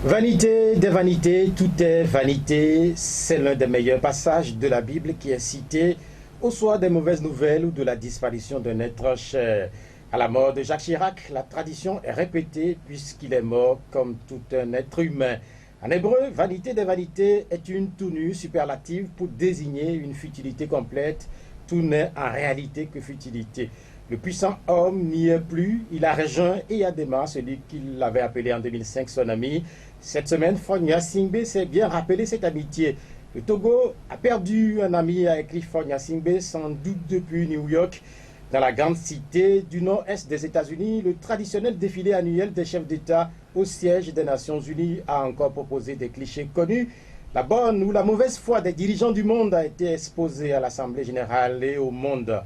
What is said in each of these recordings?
Vanité des vanités, tout est vanité. C'est l'un des meilleurs passages de la Bible qui est cité au soir des mauvaises nouvelles ou de la disparition d'un être cher. À la mort de Jacques Chirac, la tradition est répétée puisqu'il est mort comme tout un être humain. En hébreu, vanité des vanités est une tenue superlative pour désigner une futilité complète. Tout n'est en réalité que futilité. Le puissant homme n'y est plus, il a rejoint Eyadema, celui qu'il avait appelé en 2005 son ami. Cette semaine, Fogna Singbe s'est bien rappelé cette amitié. Le Togo a perdu un ami, a écrit Fogna Singbe, sans doute depuis New York. Dans la grande cité du nord-est des États-Unis, le traditionnel défilé annuel des chefs d'État au siège des Nations Unies a encore proposé des clichés connus. La bonne ou la mauvaise foi des dirigeants du monde a été exposée à l'Assemblée générale et au monde.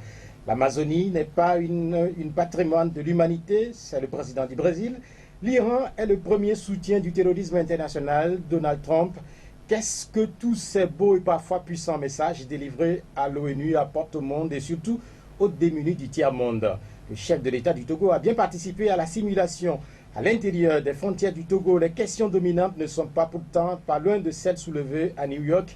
L'Amazonie n'est pas une patrimoine de l'humanité, c'est le président du Brésil. L'Iran est le premier soutien du terrorisme international, Donald Trump. Qu'est-ce que tous ces beaux et parfois puissants messages délivrés à l'ONU apportent au monde et surtout aux démunis du tiers-monde? Le chef de l'État du Togo a bien participé à la simulation. À l'intérieur des frontières du Togo, les questions dominantes ne sont pas pourtant pas loin de celles soulevées à New York.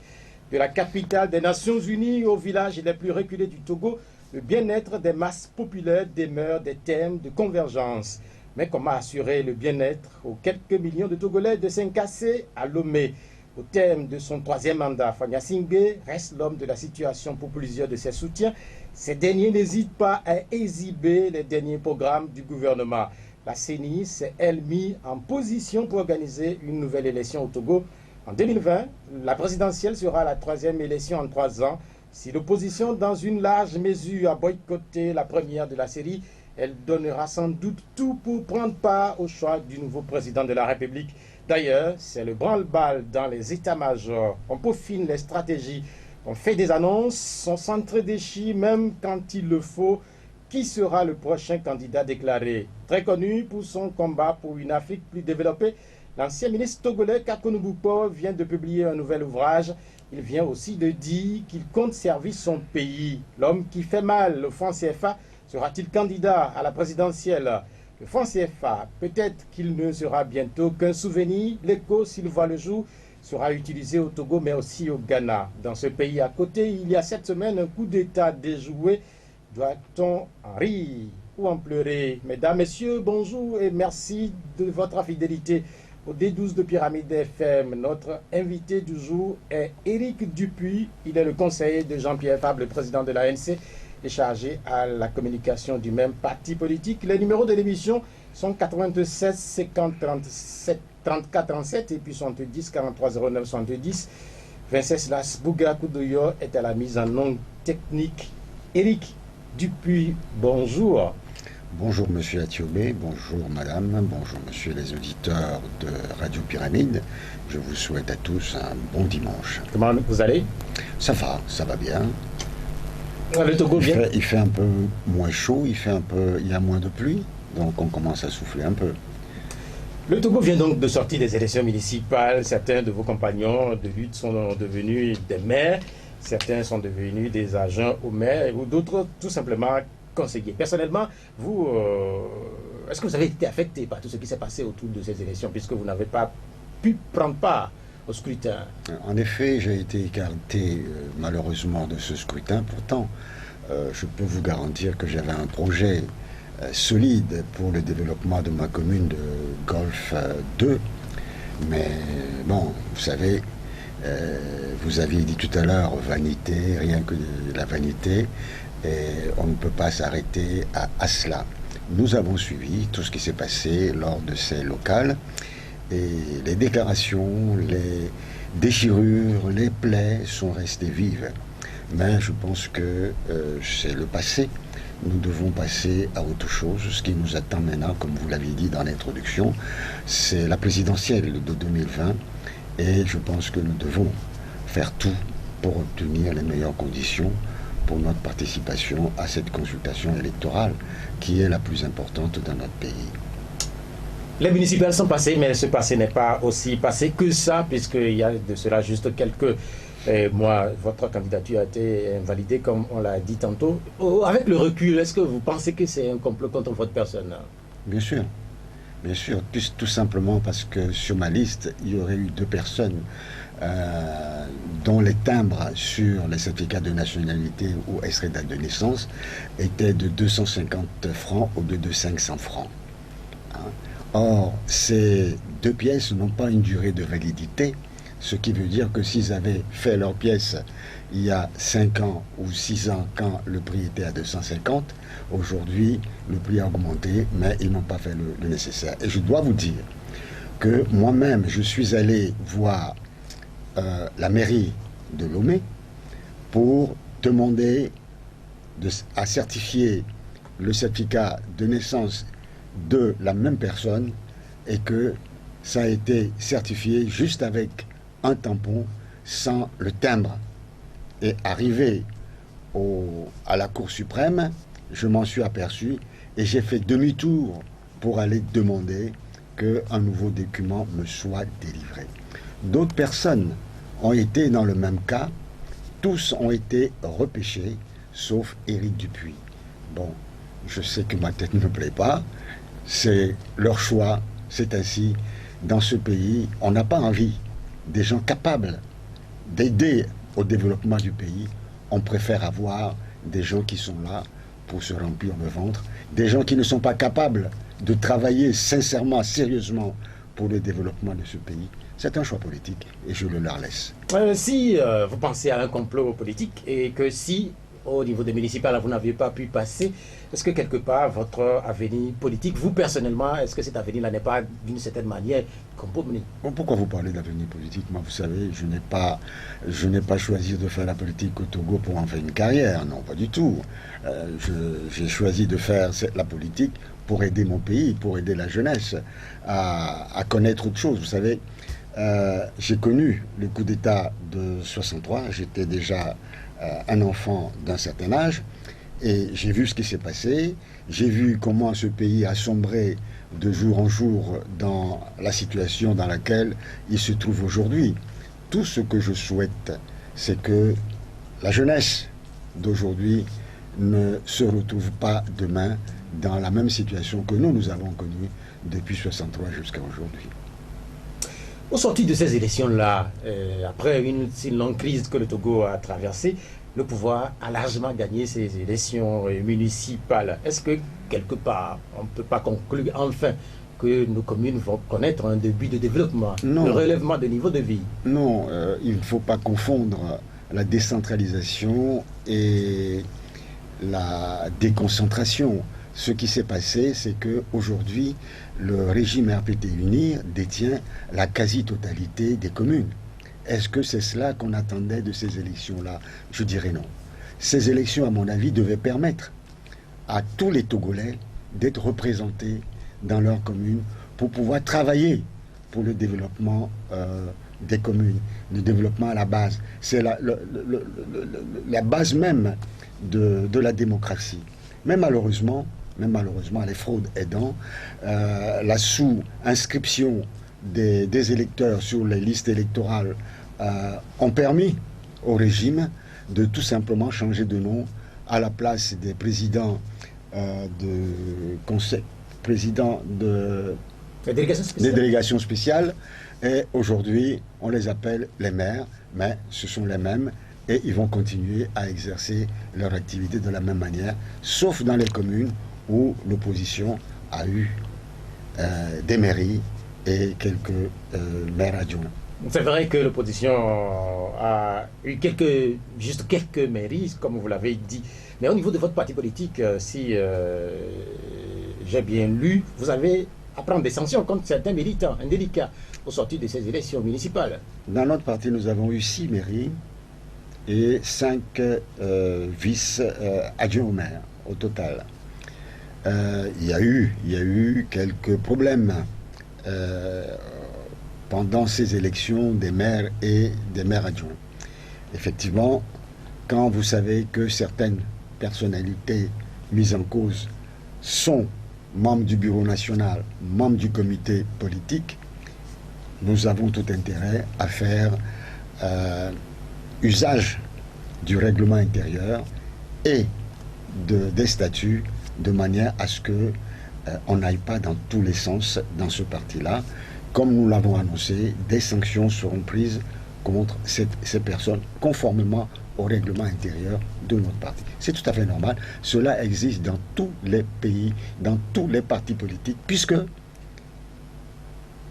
De la capitale des Nations Unies aux villages les plus reculés du Togo, le bien-être des masses populaires demeure des thèmes de convergence. Mais comment assurer le bien-être aux quelques millions de Togolais de Saint-Cassé à Lomé? Au thème de son troisième mandat, Fogna Singbe reste l'homme de la situation pour plusieurs de ses soutiens. Ces derniers n'hésitent pas à exhiber les derniers programmes du gouvernement. La CENI s'est elle mise en position pour organiser une nouvelle élection au Togo. En 2020, la présidentielle sera la troisième élection en 3 ans. Si l'opposition, dans une large mesure, a boycotté la première de la série, elle donnera sans doute tout pour prendre part au choix du nouveau président de la République. D'ailleurs, c'est le branle-bas dans les états-majors. On peaufine les stratégies, on fait des annonces, on s'entre-déchire même quand il le faut. Qui sera le prochain candidat déclaré? Très connu pour son combat pour une Afrique plus développée, l'ancien ministre togolais Kakonou Boupo vient de publier un nouvel ouvrage. Il vient aussi de dire qu'il compte servir son pays. L'homme qui fait mal, le franc CFA, sera-t-il candidat à la présidentielle? Le franc CFA, peut-être qu'il ne sera bientôt qu'un souvenir. L'écho, s'il voit le jour, sera utilisé au Togo, mais aussi au Ghana. Dans ce pays à côté, il y a cette semaine un coup d'État déjoué. Doit-on en rire ou en pleurer? Mesdames, Messieurs, bonjour et merci de votre fidélité au D12 de Pyramide FM. Notre invité du jour est Éric Dupuis. Il est le conseiller de Jean-Pierre Fabre, le président de l'ANC, et chargé à la communication du même parti politique. Les numéros de l'émission sont 96 50 37 34 37 et puis 70 43 09 70. Vincent Las Bouga Koudoyo est à la mise en onde technique. Éric Dupuis, bonjour. Bonjour Monsieur Atiobé, bonjour Madame, bonjour Monsieur les auditeurs de Radio Pyramide. Je vous souhaite à tous un bon dimanche. Comment vous allez? Ça va bien. Le Togo vient. Il fait un peu moins chaud, il y a moins de pluie, donc on commence à souffler un peu. Le Togo vient donc de sortir des élections municipales. Certains de vos compagnons de lutte sont devenus des maires, certains sont devenus des agents au maire, ou d'autres tout simplement conseillers. Personnellement, vous, est-ce que vous avez été affecté par tout ce qui s'est passé autour de ces élections, puisque vous n'avez pas pu prendre part au scrutin? En effet, j'ai été écarté malheureusement de ce scrutin. Pourtant, je peux vous garantir que j'avais un projet solide pour le développement de ma commune de Golfe 2. Mais bon, vous savez, vous aviez dit tout à l'heure vanité, rien que de la vanité, et on ne peut pas s'arrêter à cela. Nous avons suivi tout ce qui s'est passé lors de ces locales, et les déclarations, les déchirures, les plaies sont restées vives. Mais je pense que c'est le passé. Nous devons passer à autre chose. Ce qui nous attend maintenant, comme vous l'avez dit dans l'introduction, c'est la présidentielle de 2020. Et je pense que nous devons faire tout pour obtenir les meilleures conditions pour notre participation à cette consultation électorale qui est la plus importante dans notre pays. Les municipales sont passées, mais ce passé n'est pas aussi passé que ça, puisqu'il y a de cela juste quelques mois, votre candidature a été invalidée, comme on l'a dit tantôt. Avec le recul, est-ce que vous pensez que c'est un complot contre votre personne? Bien sûr. Bien sûr, tout simplement parce que sur ma liste, il y aurait eu 2 personnes dont les timbres sur les certificats de nationalité ou extrait date de naissance étaient de 250 francs au lieu de 500 francs. Hein. Or, ces 2 pièces n'ont pas une durée de validité, ce qui veut dire que s'ils avaient fait leurs pièces il y a 5 ans ou 6 ans quand le prix était à 250, aujourd'hui le prix a augmenté, mais ils n'ont pas fait le nécessaire. Et je dois vous dire que moi-même, je suis allé voir la mairie de Lomé pour demander à certifier le certificat de naissance de la même personne et que ça a été certifié juste avec un tampon sans le timbre. Et arrivé à la Cour suprême, je m'en suis aperçu et j'ai fait demi-tour pour aller demander qu'un nouveau document me soit délivré. D'autres personnes ont été dans le même cas, tous ont été repêchés, sauf Éric Dupuis. Bon, je sais que ma tête ne me plaît pas, c'est leur choix, c'est ainsi. Dans ce pays, on n'a pas envie des gens capables d'aider au développement du pays. On préfère avoir des gens qui sont là pour se remplir le ventre, des gens qui ne sont pas capables de travailler sincèrement, sérieusement pour le développement de ce pays. C'est un choix politique et je le leur laisse. Si vous pensez à un complot politique et que si, au niveau des municipales, vous n'aviez pas pu passer, est-ce que quelque part, votre avenir politique, vous personnellement, est-ce que cet avenir-là n'est pas d'une certaine manière compromis? Pourquoi vous parlez d'avenir politique? Moi, vous savez, je n'ai pas choisi de faire la politique au Togo pour en faire une carrière. Non, pas du tout. J'ai choisi de faire la politique pour aider mon pays, pour aider la jeunesse à connaître autre chose. Vous savez, j'ai connu le coup d'État de 63. J'étais déjà un enfant d'un certain âge. Et j'ai vu ce qui s'est passé, j'ai vu comment ce pays a sombré de jour en jour dans la situation dans laquelle il se trouve aujourd'hui. Tout ce que je souhaite, c'est que la jeunesse d'aujourd'hui ne se retrouve pas demain dans la même situation que nous avons connue depuis 63 jusqu'à aujourd'hui. Au sortir de ces élections-là, après une si longue crise que le Togo a traversée, le pouvoir a largement gagné ces élections municipales. Est-ce que, quelque part, on ne peut pas conclure enfin que nos communes vont connaître un début de développement, non, le relèvement de niveau de vie? Non, il ne faut pas confondre la décentralisation et la déconcentration. Ce qui s'est passé, c'est qu'aujourd'hui, le régime RPT UNIR détient la quasi-totalité des communes. Est-ce que c'est cela qu'on attendait de ces élections-là? Je dirais non. Ces élections, à mon avis, devaient permettre à tous les Togolais d'être représentés dans leur commune pour pouvoir travailler pour le développement des communes, le développement à la base. C'est la base même de la démocratie. Mais malheureusement, les fraudes aidant, la sous-inscription des électeurs sur les listes électorales ont permis au régime de tout simplement changer de nom à la place des présidents des délégations spéciales. Et aujourd'hui, on les appelle les maires, mais ce sont les mêmes et ils vont continuer à exercer leur activité de la même manière, sauf dans les communes où l'opposition a eu des mairies et quelques maires adjoints. C'est vrai que l'opposition a eu juste quelques mairies, comme vous l'avez dit. Mais au niveau de votre parti politique, si j'ai bien lu, vous avez à prendre des sanctions contre certains militants indélicats au sortir de ces élections municipales. Dans notre parti, nous avons eu 6 mairies et 5 vice-adjoints au maire au total. Il y a eu quelques problèmes pendant ces élections des maires et des maires adjoints. Effectivement, quand vous savez que certaines personnalités mises en cause sont membres du bureau national, membres du comité politique, nous avons tout intérêt à faire usage du règlement intérieur et des statuts de manière à ce que on n'aille pas dans tous les sens dans ce parti-là. Comme nous l'avons annoncé, des sanctions seront prises contre ces personnes conformément au règlement intérieur de notre parti. C'est tout à fait normal. Cela existe dans tous les pays, dans tous les partis politiques, puisque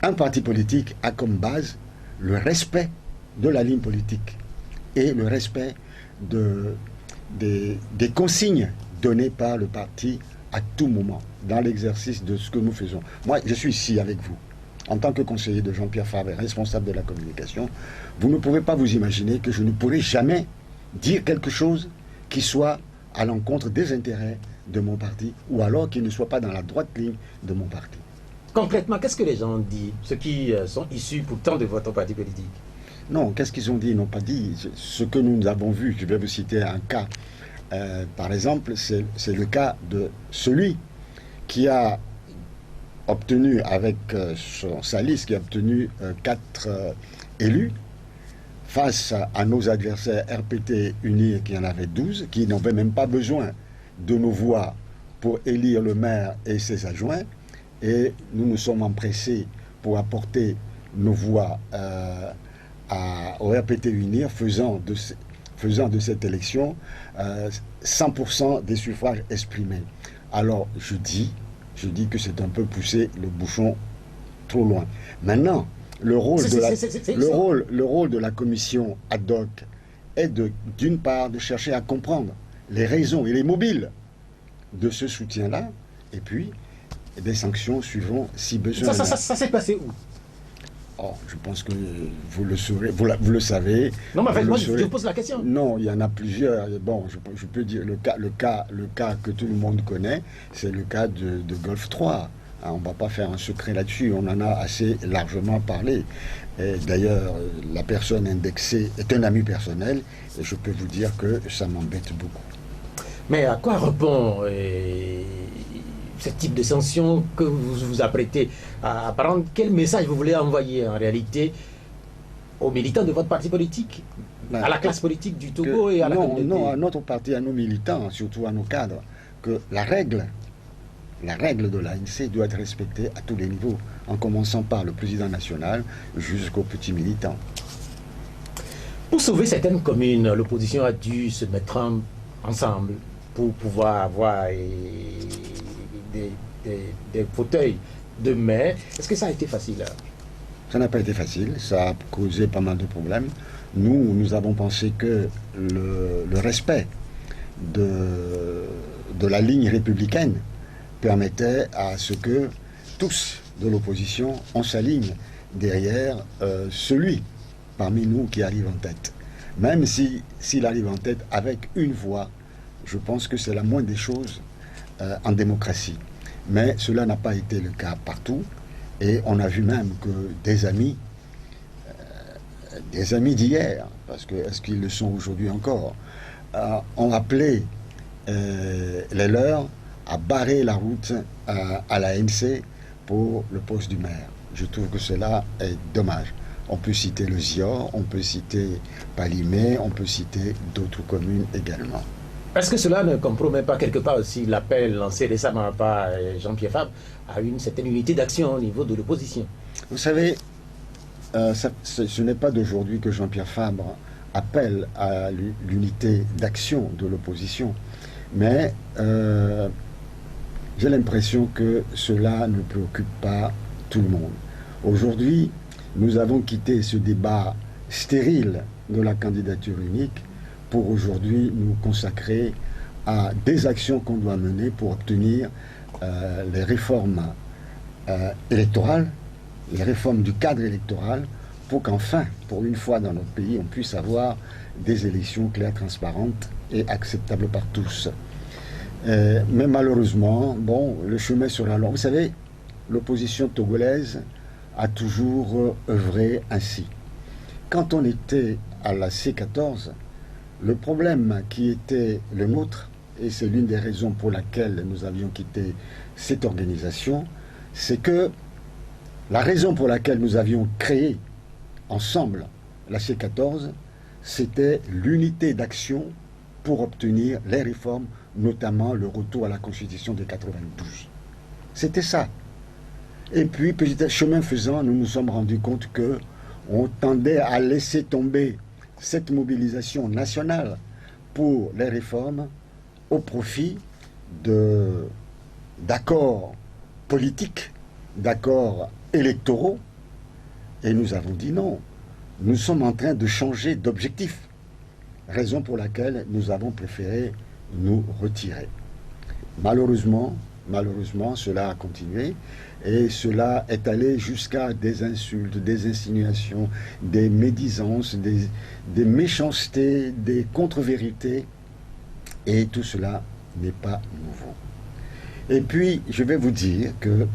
un parti politique a comme base le respect de la ligne politique et le respect des consignes données par le parti à tout moment, dans l'exercice de ce que nous faisons. Moi, je suis ici avec vous, en tant que conseiller de Jean-Pierre Fabre, responsable de la communication. Vous ne pouvez pas vous imaginer que je ne pourrai jamais dire quelque chose qui soit à l'encontre des intérêts de mon parti, ou alors qui ne soit pas dans la droite ligne de mon parti. Concrètement, qu'est-ce que les gens disent, ceux qui sont issus pourtant de votre parti politique? Non, qu'est-ce qu'ils ont dit? Ils n'ont pas dit. Ce que nous avons vu, je vais vous citer un cas. Par exemple, c'est le cas de celui qui a obtenu, avec sa liste, qui a obtenu 4 élus, face à nos adversaires RPT Unis, qui en avait 12, qui n'avaient même pas besoin de nos voix pour élire le maire et ses adjoints. Et nous nous sommes empressés pour apporter nos voix au RPT Unir, faisant de cette élection 100% des suffrages exprimés. Alors je dis que c'est un peu pousser le bouchon trop loin. Maintenant, le rôle de la commission ad hoc est d'une part de chercher à comprendre les raisons et les mobiles de ce soutien-là, et puis des sanctions suivront si besoin. Ça s'est passé où? Oh, je pense que vous le saurez, vous le savez. Non, mais en fait, moi, je pose la question. Non, il y en a plusieurs. Bon, je peux dire le cas que tout le monde connaît, c'est le cas de Golfe 3. Hein, on ne va pas faire un secret là-dessus, on en a assez largement parlé. D'ailleurs, la personne indexée est un ami personnel, et je peux vous dire que ça m'embête beaucoup. Mais à quoi répond ce type de sanctions que vous vous apprêtez à prendre? Quel message vous voulez envoyer en réalité aux militants de votre parti politique, à la classe politique du Togo et à la communauté? Non, à notre parti, à nos militants, surtout à nos cadres, que la règle de l'ANC doit être respectée à tous les niveaux, en commençant par le président national jusqu'aux petits militants. Pour sauver certaines communes, l'opposition a dû se mettre ensemble pour pouvoir avoir des fauteuils de maire. Est-ce que ça a été facile? Ça n'a pas été facile, ça a causé pas mal de problèmes. Nous avons pensé que le respect de la ligne républicaine permettait à ce que tous de l'opposition, on s'aligne derrière celui parmi nous qui arrive en tête. Même s'il arrive en tête avec une voix, je pense que c'est la moindre des choses en démocratie. Mais cela n'a pas été le cas partout. Et on a vu même que des amis d'hier, parce que est-ce qu'ils le sont aujourd'hui encore, ont appelé les leurs à barrer la route à l'ANC pour le poste du maire. Je trouve que cela est dommage. On peut citer le Zior, on peut citer Palimé, on peut citer d'autres communes également. Est-ce que cela ne compromet pas quelque part aussi l'appel lancé récemment par Jean-Pierre Fabre à une certaine unité d'action au niveau de l'opposition? Vous savez, ce n'est pas d'aujourd'hui que Jean-Pierre Fabre appelle à l'unité d'action de l'opposition, mais j'ai l'impression que cela ne préoccupe pas tout le monde. Aujourd'hui, nous avons quitté ce débat stérile de la candidature unique pour aujourd'hui nous consacrer à des actions qu'on doit mener pour obtenir les réformes électorales, les réformes du cadre électoral, pour qu'enfin, pour une fois dans notre pays, on puisse avoir des élections claires, transparentes et acceptables par tous. Mais malheureusement, bon, le chemin sera long. Vous savez, l'opposition togolaise a toujours œuvré ainsi. Quand on était à la C14, le problème qui était le nôtre, et c'est l'une des raisons pour laquelle nous avions quitté cette organisation, c'est que la raison pour laquelle nous avions créé ensemble la C14, c'était l'unité d'action pour obtenir les réformes, notamment le retour à la Constitution de 92. C'était ça. Et puis, chemin faisant, nous nous sommes rendus compte que on tendait à laisser tomber cette mobilisation nationale pour les réformes au profit d'accords politiques, d'accords électoraux. Et nous avons dit non. Nous sommes en train de changer d'objectif. Raison pour laquelle nous avons préféré nous retirer. Malheureusement, cela a continué et cela est allé jusqu'à des insultes, des insinuations, des médisances, des méchancetés, des contre-vérités. Et tout cela n'est pas nouveau. Et puis, je vais vous dire que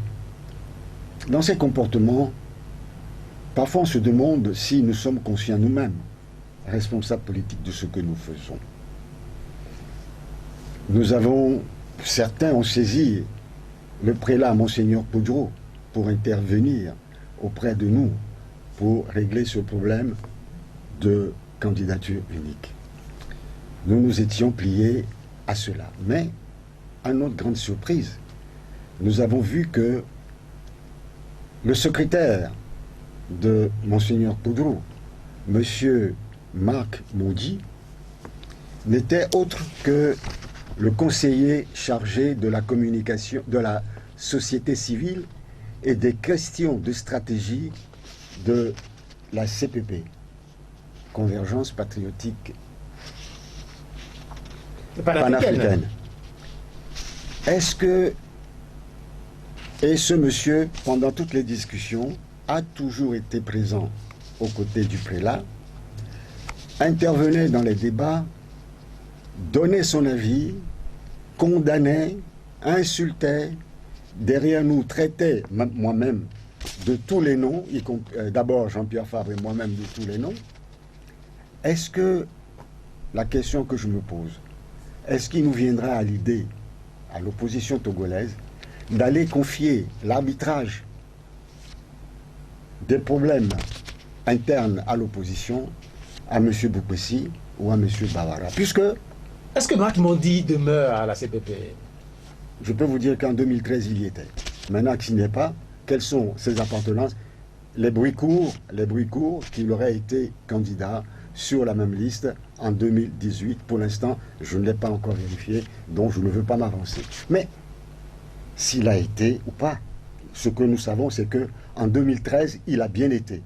dans ces comportements, parfois on se demande si nous sommes conscients nous-mêmes, responsables politiques de ce que nous faisons. Certains ont saisi le prélat Monseigneur Poudreau pour intervenir auprès de nous pour régler ce problème de candidature unique. Nous nous étions pliés à cela. Mais, à notre grande surprise, nous avons vu que le secrétaire de Monseigneur Poudreau, M. Marc Maudy, n'était autre que le conseiller chargé de la communication de la société civile et des questions de stratégie de la CPP, Convergence patriotique panafricaine. Et ce monsieur, pendant toutes les discussions, a toujours été présent aux côtés du prélat, intervenait dans les débats, donnait son avis, condamnait, insultait, derrière nous traitait, moi-même, de tous les noms, d'abord Jean-Pierre Fabre et moi-même de tous les noms. Est-ce que, la question que je me pose, est-ce qu'il nous viendra à l'idée, à l'opposition togolaise, d'aller confier l'arbitrage des problèmes internes à l'opposition à M. Boupessi ou à M. Bawara, puisque... Est-ce que Marc Maudy demeure à la CPP? Je peux vous dire qu'en 2013, il y était. Maintenant qu'il n'y est pas, quelles sont ses appartenances? Les bruits courts qu'il aurait été candidat sur la même liste en 2018. Pour l'instant, je ne l'ai pas encore vérifié, donc je ne veux pas m'avancer. Mais s'il a été ou pas, ce que nous savons, c'est que en 2013, il a bien été.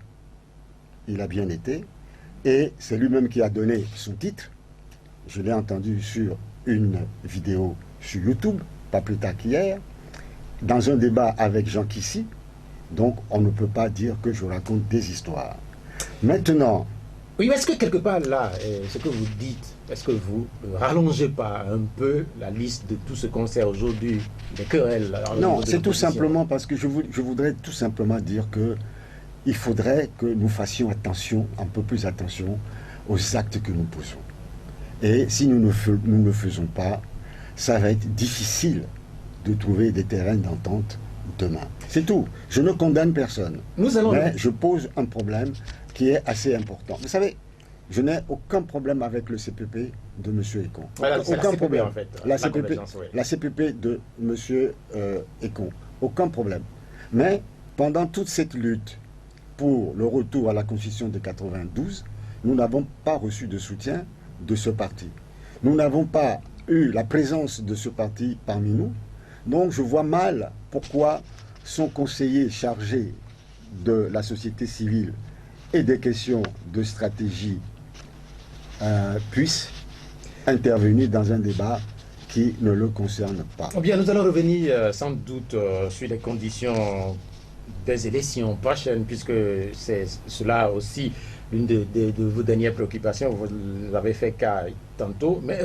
Il a bien été, et c'est lui-même qui a donné son titre. Je l'ai entendu sur une vidéo sur YouTube, pas plus tard qu'hier, dans un débat avec Jean Kissy. Donc, on ne peut pas dire que je raconte des histoires. Maintenant... Oui, mais est-ce que quelque part, là, ce que vous dites, est-ce que vous ne rallongez pas un peu la liste de tout ce qu'on sait aujourd'hui, des querelles? Non, c'est tout simplement parce que je voudrais tout simplement dire que il faudrait que nous fassions attention, un peu plus attention, aux actes que nous posons. Et si nous ne le faisons pas, ça va être difficile de trouver des terrains d'entente demain. C'est tout. Je ne condamne personne. Mais je pose un problème qui est assez important. Vous savez, je n'ai aucun problème avec le CPP de M. Ekon. Voilà, aucun problème. En fait, la CPP de M. Ekon. Aucun problème. Mais pendant toute cette lutte pour le retour à la Constitution de 92, nous n'avons pas reçu de soutien de ce parti. Nous n'avons pas eu la présence de ce parti parmi nous. Donc je vois mal pourquoi son conseiller chargé de la société civile et des questions de stratégie puisse intervenir dans un débat qui ne le concerne pas. Bien, nous allons revenir sans doute sur les conditions des élections prochaines, puisque c'est cela aussi l'une de vos dernières préoccupations. Vous avez fait cas tantôt, mais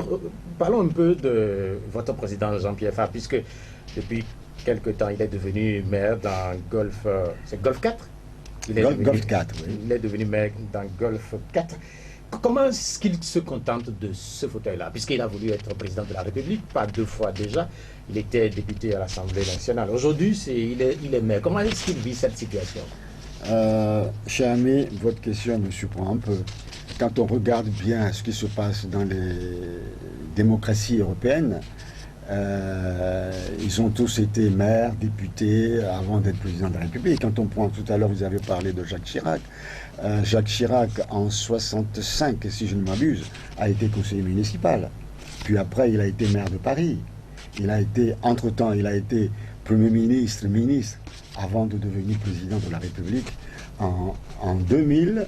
parlons un peu de votre président Jean-Pierre Fabre, puisque depuis quelque temps il est devenu maire dans Golfe, c'est Golfe 4 ? Golfe 4, oui. Il est devenu maire dans Golfe 4. Comment est-ce qu'il se contente de ce fauteuil-là, puisqu'il a voulu être président de la République, pas 2 fois déjà, il était député à l'Assemblée nationale. Aujourd'hui, il est maire. Comment est-ce qu'il vit cette situation? Cher ami, votre question me surprend un peu. Quand on regarde bien ce qui se passe dans les démocraties européennes, Ils ont tous été maires, députés, avant d'être président de la République. Quand on prend tout à l'heure, vous avez parlé de Jacques Chirac. Jacques Chirac, en 65, si je ne m'abuse, a été conseiller municipal. Puis après, il a été maire de Paris. Entre-temps, il a été Premier ministre, ministre, avant de devenir président de la République en 2000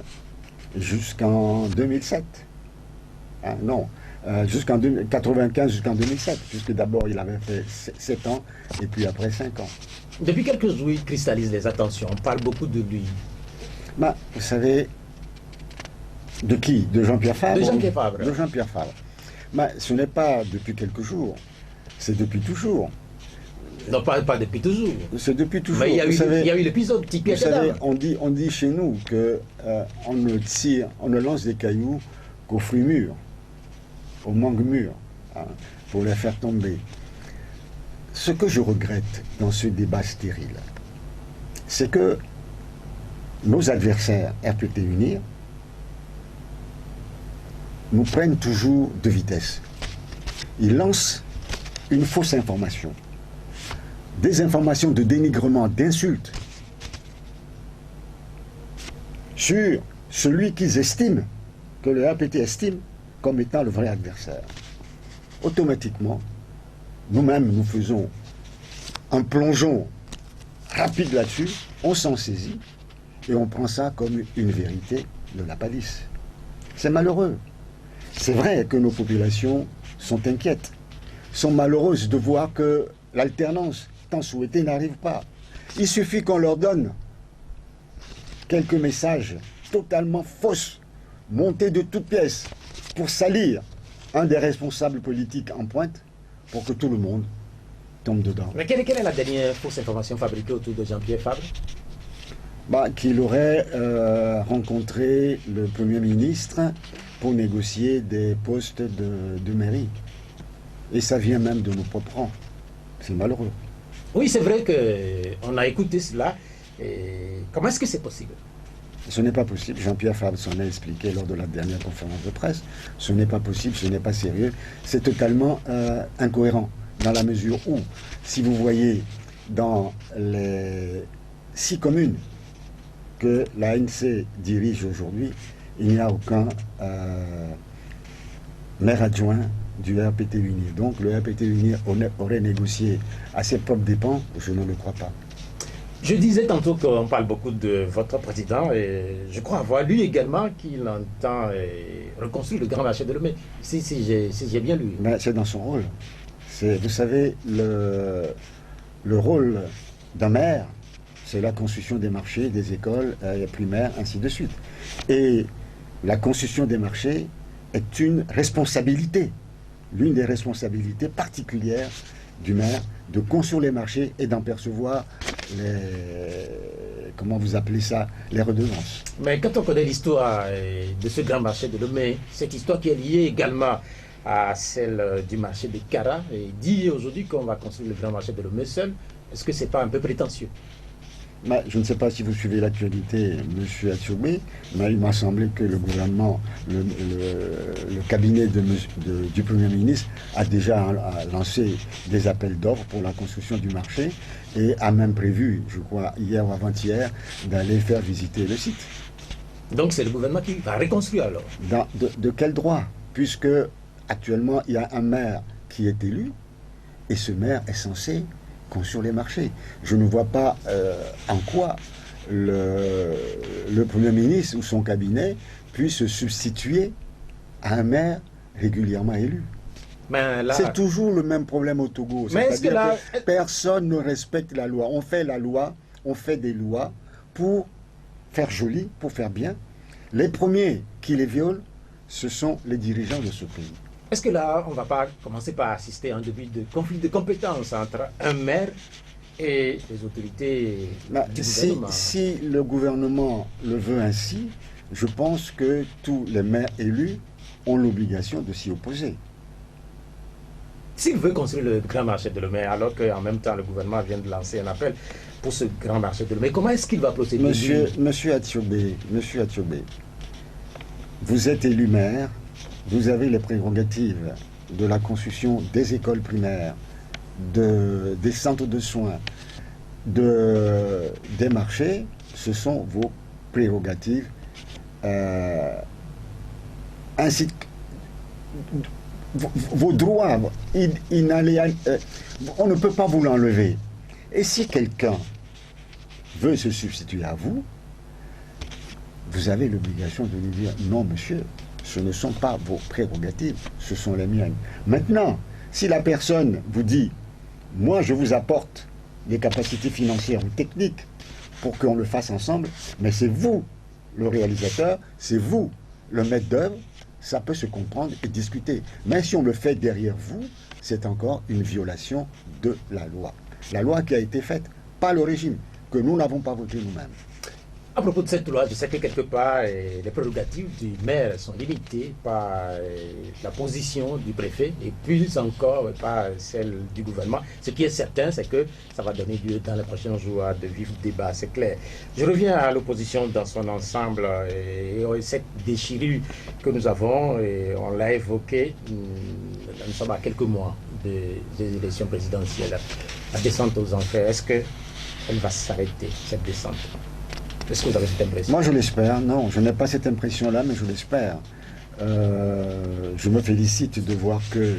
jusqu'en 2007. Non, jusqu'en 95 jusqu'en 2007, puisque d'abord il avait fait 7 ans et puis après 5 ans. Depuis quelques jours, il cristallise les attentions. On parle beaucoup de lui. Bah, vous savez, de qui? De Jean-Pierre Fabre? De Jean-Pierre Fabre. De Jean-Pierre Fabre. Bah, ce n'est pas depuis quelques jours, c'est depuis toujours. Non, pas depuis toujours. C'est depuis toujours. Mais il y a eu l'épisode Ticket. Vous savez, on dit chez nous que on ne lance des cailloux qu'aux fruits mûrs, aux mangues mûres, pour les faire tomber. Ce que je regrette dans ce débat stérile, c'est que nos adversaires RPT Unir nous prennent toujours de vitesse. Ils lancent une fausse information, des informations de dénigrement, d'insultes sur celui qu'ils estiment, que le RPT estime comme étant le vrai adversaire. Automatiquement, nous-mêmes, nous faisons un plongeon rapide là-dessus, on s'en saisit et on prend ça comme une vérité de la palisse. C'est malheureux. C'est vrai que nos populations sont inquiètes, sont malheureuses de voir que l'alternance tant souhaitée n'arrive pas. Il suffit qu'on leur donne quelques messages totalement fausses, montés de toutes pièces, pour salir un des responsables politiques en pointe, pour que tout le monde tombe dedans. Mais quelle est la dernière fausse information fabriquée autour de Jean-Pierre Fabre? Qu'il aurait rencontré le Premier ministre pour négocier des postes de mairie. Et ça vient même de nos propres rangs. C'est malheureux. Oui, c'est vrai qu'on a écouté cela. Et comment est-ce que c'est possible? Ce n'est pas possible. Jean-Pierre Fabre s'en a expliqué lors de la dernière conférence de presse. Ce n'est pas possible, ce n'est pas sérieux. C'est totalement incohérent, dans la mesure où, si vous voyez dans les 6 communes que l'ANC dirige aujourd'hui, il n'y a aucun maire adjoint du RPT Unir. Donc le RPT Unir aurait négocié à ses propres dépens, je ne le crois pas. Je disais tantôt qu'on parle beaucoup de votre président et je crois avoir lu également qu'il entend reconstruire le grand marché de Lomé, si j'ai bien lu. Mais c'est dans son rôle. Vous savez, le rôle d'un maire, c'est la construction des marchés, des écoles primaires, ainsi de suite. Et la construction des marchés est une responsabilité, l'une des responsabilités particulières du maire, de construire les marchés et d'en percevoir comment vous appelez ça, les redevances. Mais quand on connaît l'histoire de ce grand marché de Lomé, cette histoire qui est liée également à celle du marché de Kara, et dit aujourd'hui qu'on va construire le grand marché de Lomé seul, est-ce que c'est pas un peu prétentieux? Je ne sais pas si vous suivez l'actualité, M. Atioubé, mais il m'a semblé que le gouvernement, le cabinet du Premier ministre a déjà lancé des appels d'offres pour la construction du marché et a même prévu, je crois, hier ou avant-hier, d'aller faire visiter le site. Donc c'est le gouvernement qui va reconstruire alors? De quel droit? Puisque actuellement, il y a un maire qui est élu et ce maire est censé sur les marchés. Je ne vois pas en quoi le Premier ministre ou son cabinet puisse se substituer à un maire régulièrement élu. C'est toujours le même problème au Togo. C'est-à-dire que personne ne respecte la loi. On fait la loi, on fait des lois pour faire joli, pour faire bien. Les premiers qui les violent, ce sont les dirigeants de ce pays. Est-ce que là, on ne va pas commencer par assister à un début de conflit de compétences entre un maire et les autorités du gouvernement? Si le gouvernement le veut ainsi, je pense que tous les maires élus ont l'obligation de s'y opposer. S'il veut construire le grand marché de Lomé, alors qu'en même temps le gouvernement vient de lancer un appel pour ce grand marché de Lomé, comment est-ce qu'il va procéder? Monsieur Atioubé, vous êtes élu maire. Vous avez les prérogatives de la construction des écoles primaires des centres de soins, des marchés, ce sont vos prérogatives, ainsi que vos droits. On ne peut pas vous l'enlever. Et si quelqu'un veut se substituer à vous, vous avez l'obligation de lui dire non, monsieur, ce ne sont pas vos prérogatives, ce sont les miennes. Maintenant, si la personne vous dit moi, je vous apporte des capacités financières ou techniques pour qu'on le fasse ensemble, mais c'est vous le réalisateur, c'est vous le maître d'œuvre, ça peut se comprendre et discuter. Mais si on le fait derrière vous, c'est encore une violation de la loi. La loi qui a été faite par le régime, que nous n'avons pas voté nous-mêmes. À propos de cette loi, je sais que quelque part, les prérogatives du maire sont limitées par la position du préfet et plus encore par celle du gouvernement. Ce qui est certain, c'est que ça va donner lieu dans les prochains jours à de vifs débats, c'est clair. Je reviens à l'opposition dans son ensemble et cette déchirure que nous avons, et on l'a évoqué, nous sommes à quelques mois des élections présidentielles. La descente aux enfers, est-ce qu'elle va s'arrêter, cette descente ? Est-ce que vous avez cette impression? Moi, je l'espère. Non, je n'ai pas cette impression-là, mais je l'espère. Je me félicite de voir que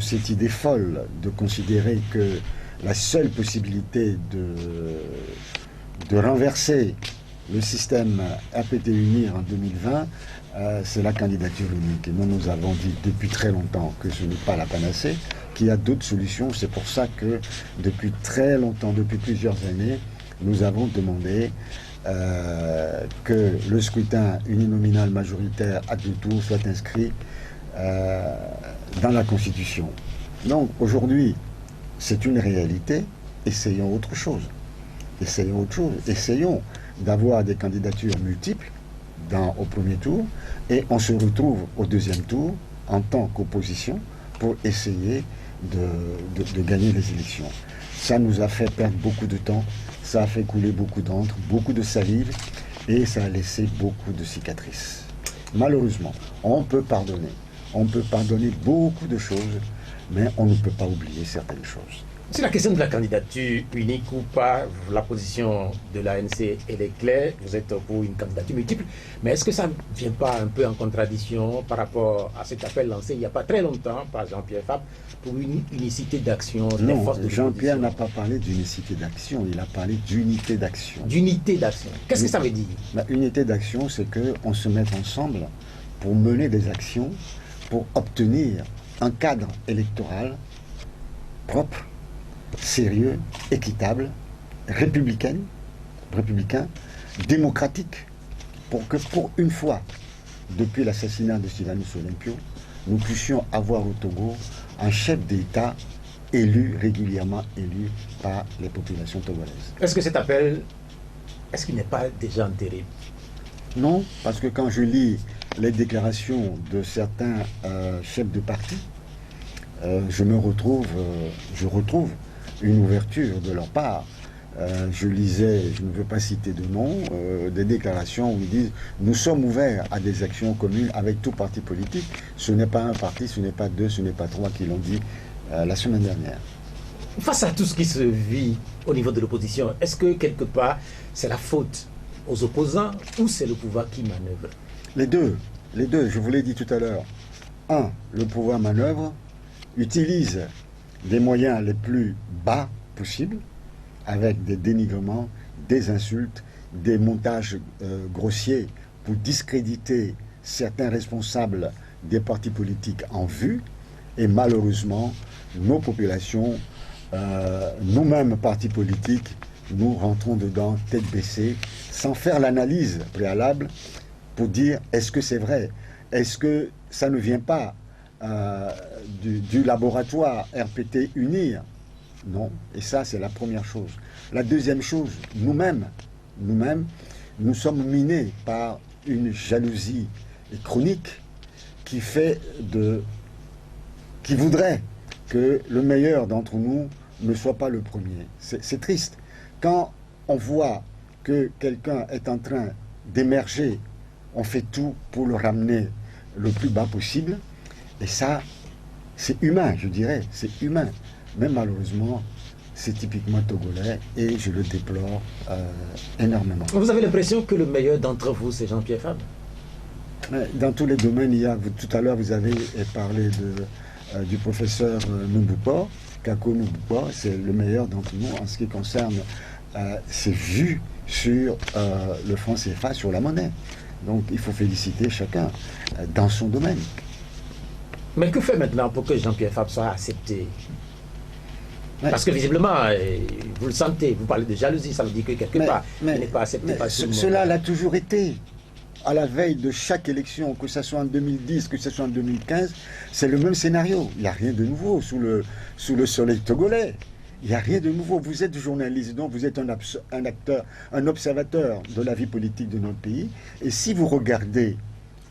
cette idée folle de considérer que la seule possibilité de renverser le système APT-UNIR en 2020, c'est la candidature unique. Et nous avons dit depuis très longtemps que ce n'est pas la panacée, qu'il y a d'autres solutions. C'est pour ça que depuis très longtemps, depuis plusieurs années, nous avons demandé que le scrutin uninominal majoritaire à deux tours soit inscrit dans la Constitution. Donc aujourd'hui, c'est une réalité. Essayons autre chose. Essayons autre chose. Essayons d'avoir des candidatures multiples au premier tour et on se retrouve au deuxième tour en tant qu'opposition pour essayer de gagner les élections. Ça nous a fait perdre beaucoup de temps. Ça a fait couler beaucoup d'encre, beaucoup de salive, et ça a laissé beaucoup de cicatrices. Malheureusement, on peut pardonner. On peut pardonner beaucoup de choses, mais on ne peut pas oublier certaines choses. C'est la question de la candidature unique ou pas. La position de l'ANC, elle est claire. Vous êtes pour une candidature multiple. Mais est-ce que ça ne vient pas un peu en contradiction par rapport à cet appel lancé il n'y a pas très longtemps par Jean-Pierre Fabre pour une unicité d'action des forces de l'opposition? Jean-Pierre n'a pas parlé d'unicité d'action, il a parlé d'unité d'action. D'unité d'action. Qu'est-ce que ça veut dire? Unité d'action, c'est qu'on se mette ensemble pour mener des actions, pour obtenir un cadre électoral propre, sérieux, équitable, républicain, démocratique, pour que pour une fois, depuis l'assassinat de Sylvanus Olympio, nous puissions avoir au Togo un chef d'État régulièrement élu par les populations togolaises. Est-ce que cet appel, est-ce qu'il n'est pas déjà enterré? Non, parce que quand je lis les déclarations de certains chefs de parti, je retrouve une ouverture de leur part. Je lisais, je ne veux pas citer de nom, des déclarations où ils disent « Nous sommes ouverts à des actions communes avec tout parti politique ». Ce n'est pas un parti, ce n'est pas deux, ce n'est pas trois qui l'ont dit la semaine dernière. Face à tout ce qui se vit au niveau de l'opposition, est-ce que quelque part c'est la faute aux opposants ou c'est le pouvoir qui manœuvre? Les deux, je vous l'ai dit tout à l'heure. Un, le pouvoir manœuvre, utilise des moyens les plus bas possibles, avec des dénigrements, des insultes, des montages grossiers pour discréditer certains responsables des partis politiques en vue. Et malheureusement, nos populations, nous-mêmes partis politiques, nous rentrons dedans tête baissée, sans faire l'analyse préalable pour dire est-ce que c'est vrai? Est-ce que ça ne vient pas du laboratoire RPT UNIR? Non, et ça c'est la première chose. La deuxième chose, nous-mêmes, nous sommes minés par une jalousie chronique qui voudrait que le meilleur d'entre nous ne soit pas le premier. C'est triste. Quand on voit que quelqu'un est en train d'émerger, on fait tout pour le ramener le plus bas possible. Et ça, c'est humain, je dirais, c'est humain. Mais malheureusement, c'est typiquement togolais et je le déplore énormément. Vous avez l'impression que le meilleur d'entre vous, c'est Jean-Pierre Fabre? Dans tous les domaines, tout à l'heure, vous avez parlé du professeur Numbupo, Kako Numbupo, c'est le meilleur d'entre nous en ce qui concerne ses vues sur le franc CFA, sur la monnaie. Donc il faut féliciter chacun dans son domaine. Mais que fait maintenant pour que Jean-Pierre Fabre soit accepté? Ouais. Parce que visiblement, vous le sentez, vous parlez de jalousie, ça veut dire que quelque part, il n'est pas accepté par tout le monde. Cela l'a toujours été. À la veille de chaque élection, que ce soit en 2010, que ce soit en 2015, c'est le même scénario. Il n'y a rien de nouveau sous le soleil togolais. Il n'y a rien de nouveau. Vous êtes journaliste, donc vous êtes un acteur, un observateur de la vie politique de notre pays. Et si vous regardez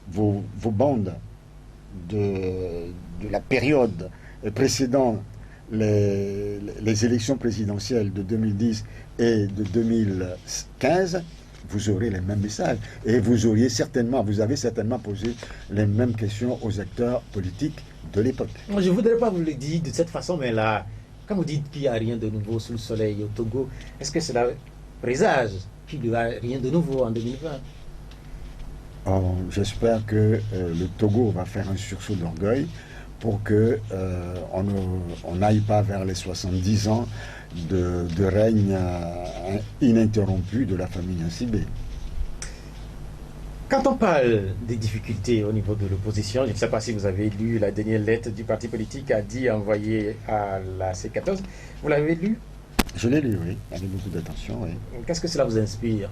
vos bandes de la période précédente les élections présidentielles de 2010 et de 2015, vous aurez les mêmes messages. Et vous avez certainement posé les mêmes questions aux acteurs politiques de l'époque. Je ne voudrais pas vous le dire de cette façon, mais là, quand vous dites qu'il n'y a rien de nouveau sous le soleil au Togo, est-ce que cela présage qu'il n'y aura rien de nouveau en 2020? J'espère que le Togo va faire un sursaut d'orgueil pour que on n'aille pas vers les 70 ans de règne ininterrompu de la famille Nsibé. Quand on parle des difficultés au niveau de l'opposition, je ne sais pas si vous avez lu la dernière lettre du parti politique envoyée à la C14. Vous l'avez lu? Je l'ai lu, oui, avec beaucoup d'attention. Oui. Qu'est-ce que cela vous inspire?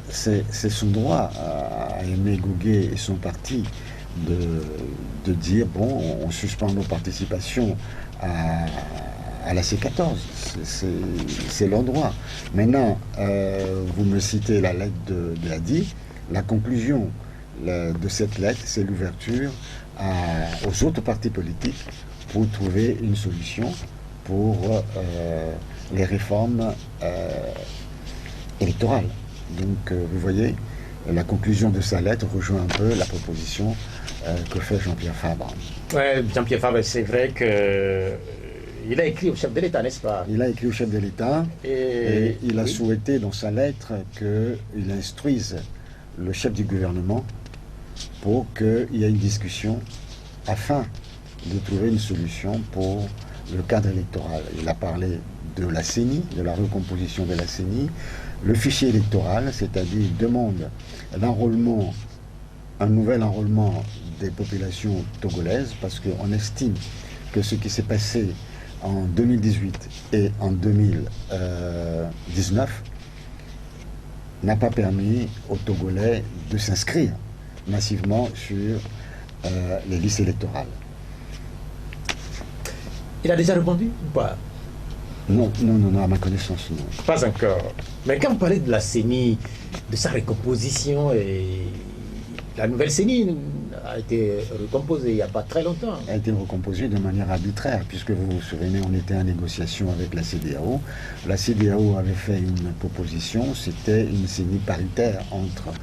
C'est son droit à aimer Gougué et son parti de dire, bon, on suspend nos participations à la C14. C'est leur droit. Maintenant, vous me citez la lettre de l'ADI. La conclusion de cette lettre, c'est l'ouverture aux autres partis politiques pour trouver une solution pour les réformes électorales. Donc, vous voyez, la conclusion de sa lettre rejoint un peu la proposition que fait Jean-Pierre Fabre. Oui, Jean-Pierre Fabre, c'est vrai que il a écrit au chef de l'État, n'est-ce pas? Il a écrit au chef de l'État et il a souhaité dans sa lettre qu'il instruise le chef du gouvernement pour qu'il y ait une discussion afin de trouver une solution pour le cadre électoral. Il a parlé de la CENI, de la recomposition de la CENI, le fichier électoral, c'est-à-dire il demande l'enrôlement, un nouvel enrôlement des populations togolaises, parce qu'on estime que ce qui s'est passé en 2018 et en 2019 n'a pas permis aux Togolais de s'inscrire massivement sur les listes électorales. Il a déjà répondu ou pas? Non, à ma connaissance, non. Pas encore. Mais quand vous parlez de la CENI, de sa recomposition, et la nouvelle CENI a été recomposée il n'y a pas très longtemps. Elle a été recomposée de manière arbitraire, puisque vous vous souvenez, on était en négociation avec la CEDEAO. La CEDEAO avait fait une proposition, c'était une CENI paritaire entre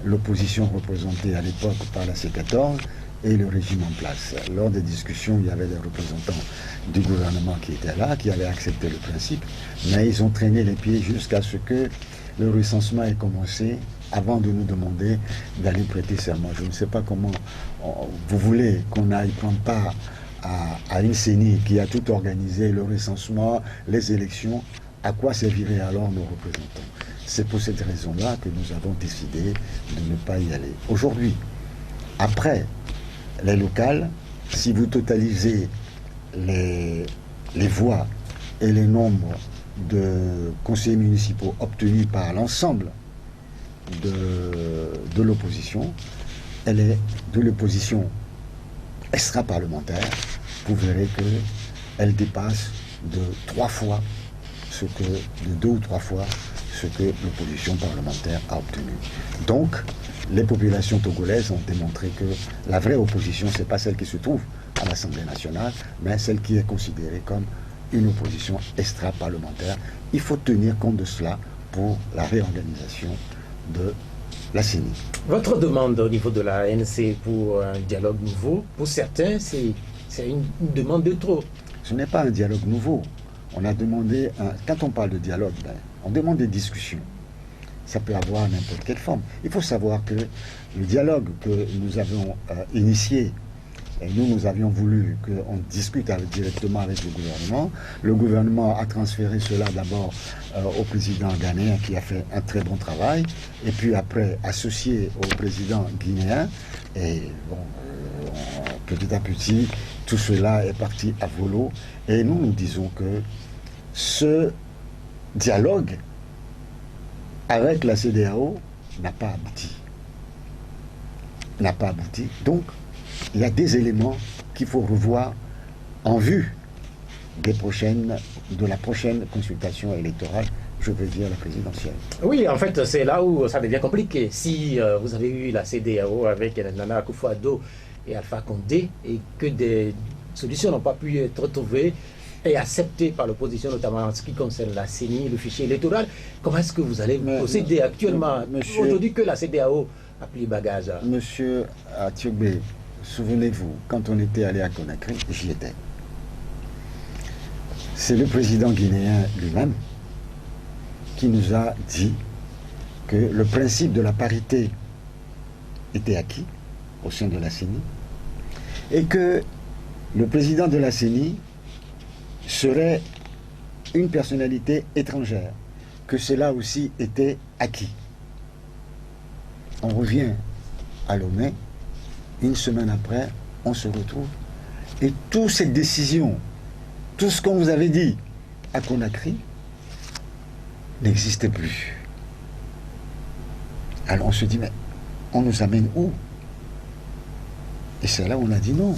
l'opposition représentée à l'époque par la C14 et le régime en place. Lors des discussions, il y avait des représentants du gouvernement qui étaient là, qui avaient accepté le principe, mais ils ont traîné les pieds jusqu'à ce que le recensement ait commencé avant de nous demander d'aller prêter serment. Je ne sais pas comment vous voulez qu'on aille prendre part à une CENI qui a tout organisé, le recensement, les élections. À quoi serviraient alors nos représentants? C'est pour cette raison-là que nous avons décidé de ne pas y aller. Aujourd'hui, après les locales, si vous totalisez les voix et les nombres de conseillers municipaux obtenus par l'ensemble de l'opposition, elle est de l'opposition extra-parlementaire, vous verrez qu'elle dépasse de 3 fois de 2 ou 3 fois ce que l'opposition parlementaire a obtenu. Donc, les populations togolaises ont démontré que la vraie opposition, ce n'est pas celle qui se trouve à l'Assemblée nationale, mais celle qui est considérée comme une opposition extra-parlementaire. Il faut tenir compte de cela pour la réorganisation de la CENI. Votre demande au niveau de la ANC pour un dialogue nouveau, pour certains, c'est une demande de trop. Ce n'est pas un dialogue nouveau. On a demandé, quand on parle de dialogue, on demande des discussions. Ça peut avoir n'importe quelle forme. Il faut savoir que le dialogue que nous avions initié, et nous avions voulu qu'on discute directement avec le gouvernement a transféré cela d'abord au président ghanéen qui a fait un très bon travail, et puis après associé au président guinéen, et bon, petit à petit, tout cela est parti à volo, et nous disons que ce dialogue avec la CEDEAO n'a pas abouti. Donc, il y a des éléments qu'il faut revoir en vue de la prochaine consultation électorale, je veux dire la présidentielle. Oui, en fait, c'est là où ça devient compliqué. Si vous avez eu la CEDEAO avec Nana Akufo-Addo et Alpha Condé et que des solutions n'ont pas pu être trouvées et acceptées par l'opposition, notamment en ce qui concerne la CENI, le fichier électoral, comment est-ce que vous allez procéder actuellement, aujourd'hui que la CEDEAO a pris bagage? Monsieur Atiogbe, souvenez-vous, quand on était allé à Conakry, j'y étais. C'est le président guinéen lui-même qui nous a dit que le principe de la parité était acquis au sein de la CENI et que le président de la CENI serait une personnalité étrangère, que cela aussi était acquis. On revient à Lomé, une semaine après, on se retrouve, et toutes ces décisions, tout ce qu'on vous avait dit à Conakry, n'existait plus. Alors on se dit, mais on nous amène où? Et c'est là où on a dit non.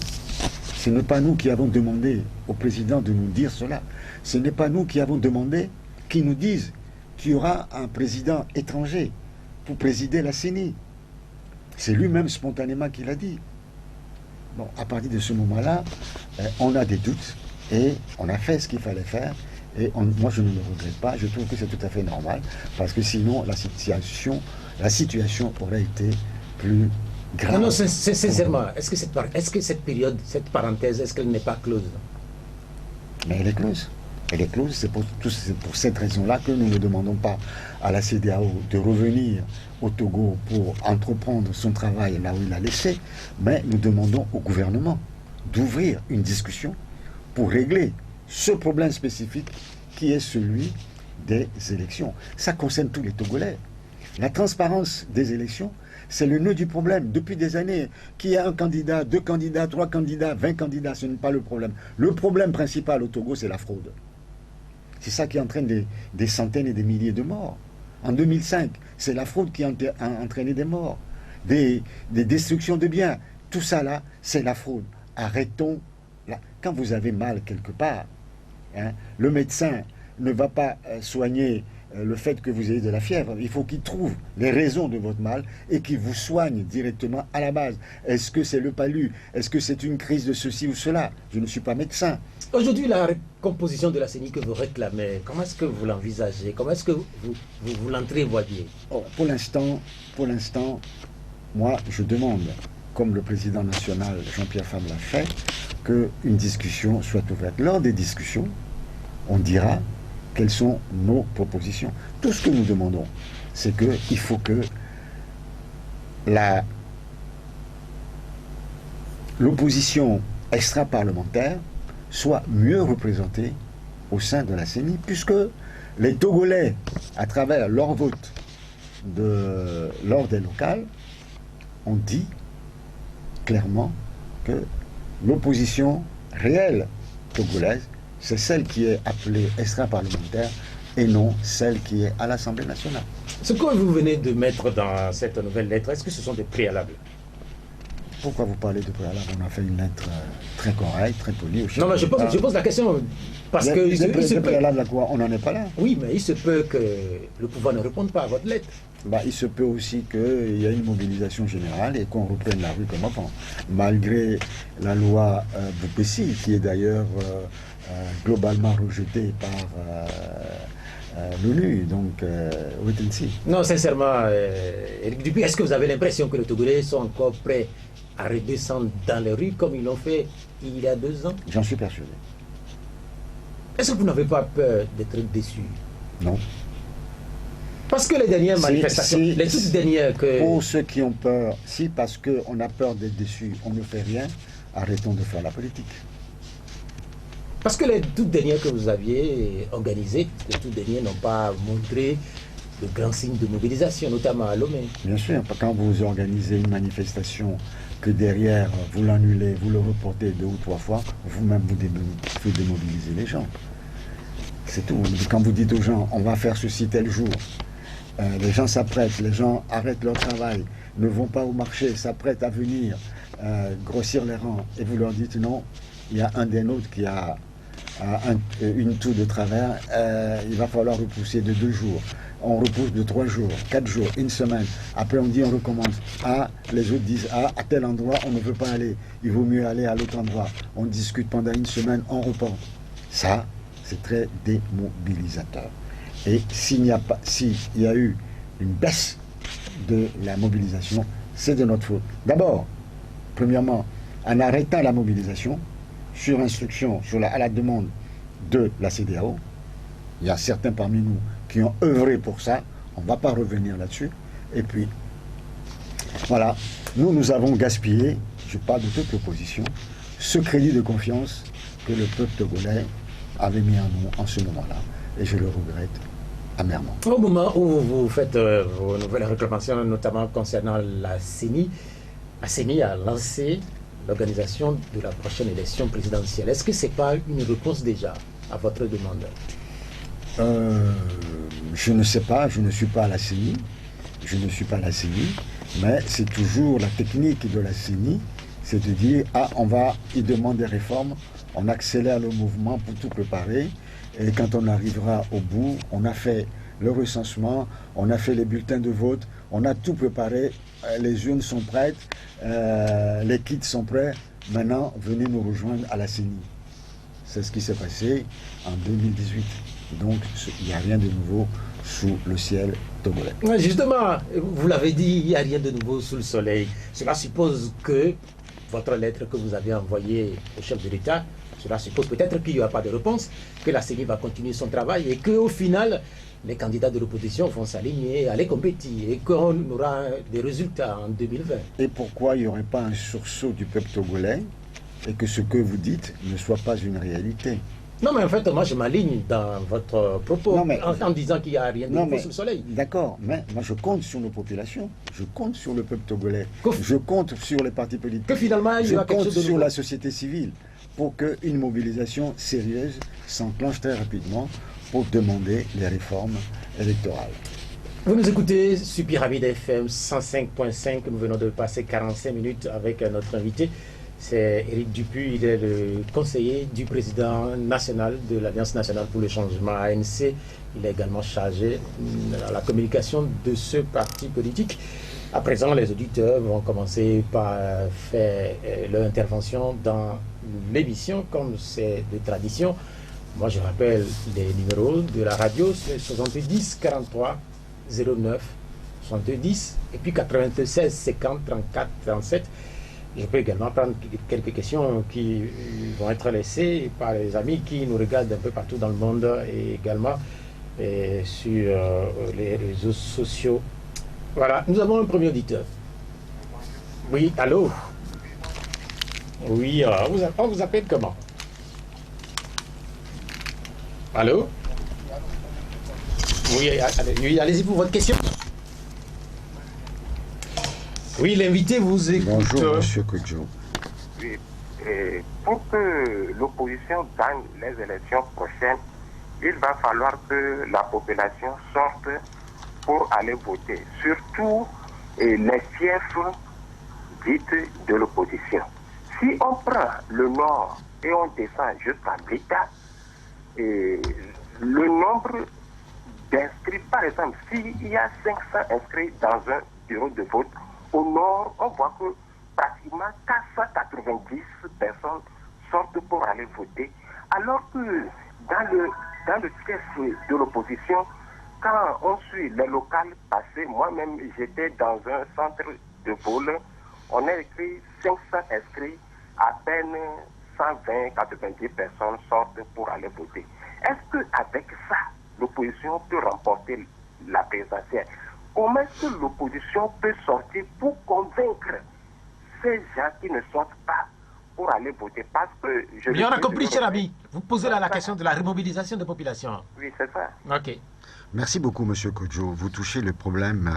Ce n'est pas nous qui avons demandé au président de nous dire cela. Ce n'est pas nous qui avons demandé qu'il nous dise qu'il y aura un président étranger pour présider la CENI. C'est lui-même spontanément qui l'a dit. Bon, à partir de ce moment-là, on a des doutes et on a fait ce qu'il fallait faire. Et moi, je ne le regrette pas. Je trouve que c'est tout à fait normal parce que sinon, la situation aurait été plus grave. Non, non, sincèrement, est-ce que cette période, cette parenthèse, est-ce qu'elle n'est pas close? Mais elle est close. Elle est close. C'est pour cette raison-là que nous ne demandons pas à la CEDEAO de revenir au Togo pour entreprendre son travail là où il a laissé, mais nous demandons au gouvernement d'ouvrir une discussion pour régler ce problème spécifique qui est celui des élections. Ça concerne tous les Togolais. La transparence des élections, c'est le nœud du problème. Depuis des années, qu'il y ait un candidat, 2 candidats, 3 candidats, 20 candidats, ce n'est pas le problème. Le problème principal au Togo, c'est la fraude. C'est ça qui entraîne des centaines et des milliers de morts. En 2005, c'est la fraude qui a entraîné des morts, des destructions de biens. Tout ça là, c'est la fraude. Arrêtons. Là. Quand vous avez mal quelque part, le médecin ne va pas soigner le fait que vous ayez de la fièvre. Il faut qu'il trouve les raisons de votre mal et qu'il vous soigne directement à la base. Est-ce que c'est le palu? Est-ce que c'est une crise de ceci ou cela? Je ne suis pas médecin. Aujourd'hui, la recomposition de la CENI que vous réclamez, comment est-ce que vous l'envisagez? Comment est-ce que vous l'entrevoyez? Pour l'instant, moi, je demande, comme le président national Jean-Pierre Fabre l'a fait, qu'une discussion soit ouverte. Lors des discussions, on dira quelles sont nos propositions. Tout ce que nous demandons, c'est qu'il faut que l'opposition extra-parlementaire soit mieux représentée au sein de la CENI, puisque les Togolais, à travers leur vote lors des locales, ont dit clairement que l'opposition réelle togolaise, c'est celle qui est appelée extra-parlementaire et non celle qui est à l'Assemblée nationale. Ce que vous venez de mettre dans cette nouvelle lettre, est-ce que ce sont des préalables? Pourquoi vous parlez de préalable? On a fait une lettre très correcte, très polie. Non, mais je pose la question parce que... Les préalables à quoi? On n'en est pas là. Oui, mais il se peut que le pouvoir ne réponde pas à votre lettre. Il se peut aussi qu'il y ait une mobilisation générale et qu'on reprenne la rue comme avant. Malgré la loi Boupessi, qui est d'ailleurs globalement rejetée par l'ONU. Donc, wait and see. Non, sincèrement, Éric Dupuis, est-ce que vous avez l'impression que les Togolais sont encore prêts à redescendre dans les rues comme ils l'ont fait il y a 2 ans? J'en suis persuadé. Est-ce que vous n'avez pas peur d'être déçus? Non. Parce que les dernières manifestations, les toutes dernières que... Pour ceux qui ont peur, si parce qu'on a peur d'être déçus, on ne fait rien, arrêtons de faire la politique. Parce que les toutes dernières que vous aviez organisées, les toutes dernières n'ont pas montré de grands signes de mobilisation, notamment à Lomé. Bien sûr, quand vous organisez une manifestation, que derrière vous l'annulez, vous le reportez 2 ou 3 fois, vous-même vous démobilisez les gens. C'est tout. Quand vous dites aux gens, on va faire ceci tel jour, les gens s'apprêtent, les gens arrêtent leur travail, ne vont pas au marché, s'apprêtent à venir grossir les rangs, et vous leur dites non, il y a un des nôtres qui a une toux de travers, il va falloir repousser de 2 jours. On repousse de 3 jours, 4 jours, 1 semaine. Après on dit on recommence. Ah, les autres disent à tel endroit on ne veut pas aller, il vaut mieux aller à l'autre endroit. On discute pendant 1 semaine, on reporte. Ça, c'est très démobilisateur. Et s'il y a eu une baisse de la mobilisation, c'est de notre faute. D'abord, premièrement, en arrêtant la mobilisation, sur instruction, à la demande de la CEDEAO, il y a certains parmi nous qui ont œuvré pour ça, on ne va pas revenir là-dessus. Et puis, voilà, nous avons gaspillé, je parle de toute l'opposition, ce crédit de confiance que le peuple togolais avait mis en nous en ce moment-là. Et je le regrette amèrement. Au moment où vous faites vos nouvelles réclamations, notamment concernant la CENI a lancé l'organisation de la prochaine élection présidentielle. Est-ce que ce n'est pas une réponse déjà à votre demande? Je ne sais pas, je ne suis pas à la CENI, mais c'est toujours la technique de la CENI, c'est de dire, on va y demander des réformes, on accélère le mouvement pour tout préparer, et quand on arrivera au bout, on a fait le recensement, on a fait les bulletins de vote, on a tout préparé, les urnes sont prêtes, les kits sont prêts, maintenant venez nous rejoindre à la CENI. C'est ce qui s'est passé en 2018. Donc il n'y a rien de nouveau sous le ciel togolais. Justement, vous l'avez dit, il n'y a rien de nouveau sous le soleil. Cela suppose que votre lettre que vous avez envoyée au chef de l'État, cela suppose peut-être qu'il n'y aura pas de réponse, que la CENI va continuer son travail et qu'au final, les candidats de l'opposition vont s'aligner, aller compétir et qu'on aura des résultats en 2020. Et pourquoi il n'y aurait pas un sursaut du peuple togolais et que ce que vous dites ne soit pas une réalité? Non, mais en fait, moi, je m'aligne dans votre propos en disant qu'il n'y a rien de nouveau sous le soleil. D'accord, mais moi, je compte sur nos populations, je compte sur le peuple togolais, je compte sur les partis politiques, que finalement, il y aura quelque chose de sur la société civile pour qu'une mobilisation sérieuse s'enclenche très rapidement pour demander les réformes électorales. Vous nous écoutez sur Pyramide FM 105.5. Nous venons de passer 45 minutes avec notre invité. C'est Éric Dupuis, il est le conseiller du président national de l'Alliance nationale pour le changement ANC. Il est également chargé de la communication de ce parti politique. À présent, les auditeurs vont commencer par faire leur intervention dans l'émission, comme c'est de tradition. Moi, je rappelle les numéros de la radio, c'est 70 43 09 70 et puis 96 50 34 37. Je peux également prendre quelques questions qui vont être laissées par les amis qui nous regardent un peu partout dans le monde et également sur les réseaux sociaux. Voilà, nous avons un premier auditeur. Oui, allô? Oui, on vous appelle comment? Allô? Oui, allez-y pour votre question. Oui, l'invité vous écoute. Bonjour, monsieur Kodjo. Oui, pour que l'opposition gagne les élections prochaines, il va falloir que la population sorte pour aller voter. Surtout les fiefs dites de l'opposition. Si on prend le nord et on descend jusqu'à Blita, le nombre d'inscrits, par exemple, s'il y a 500 inscrits dans un bureau de vote, au nord, on voit que pratiquement 490 personnes sortent pour aller voter, alors que dans le chef de l'opposition, quand on suit les locales passées, moi-même j'étais dans un centre de vol, on a écrit 500 inscrits, à peine 120, 90 personnes sortent pour aller voter. Est-ce qu'avec ça, l'opposition peut remporter la présidentielle? Comment est-ce que l'opposition peut sortir pour convaincre ces gens qui ne sortent pas pour aller voter? Parce que Mais on a compris, cher ami. Vous posez là la question de la remobilisation des populations. Oui, c'est ça. Ok. Merci beaucoup, Monsieur Kodjo. Vous touchez le problème,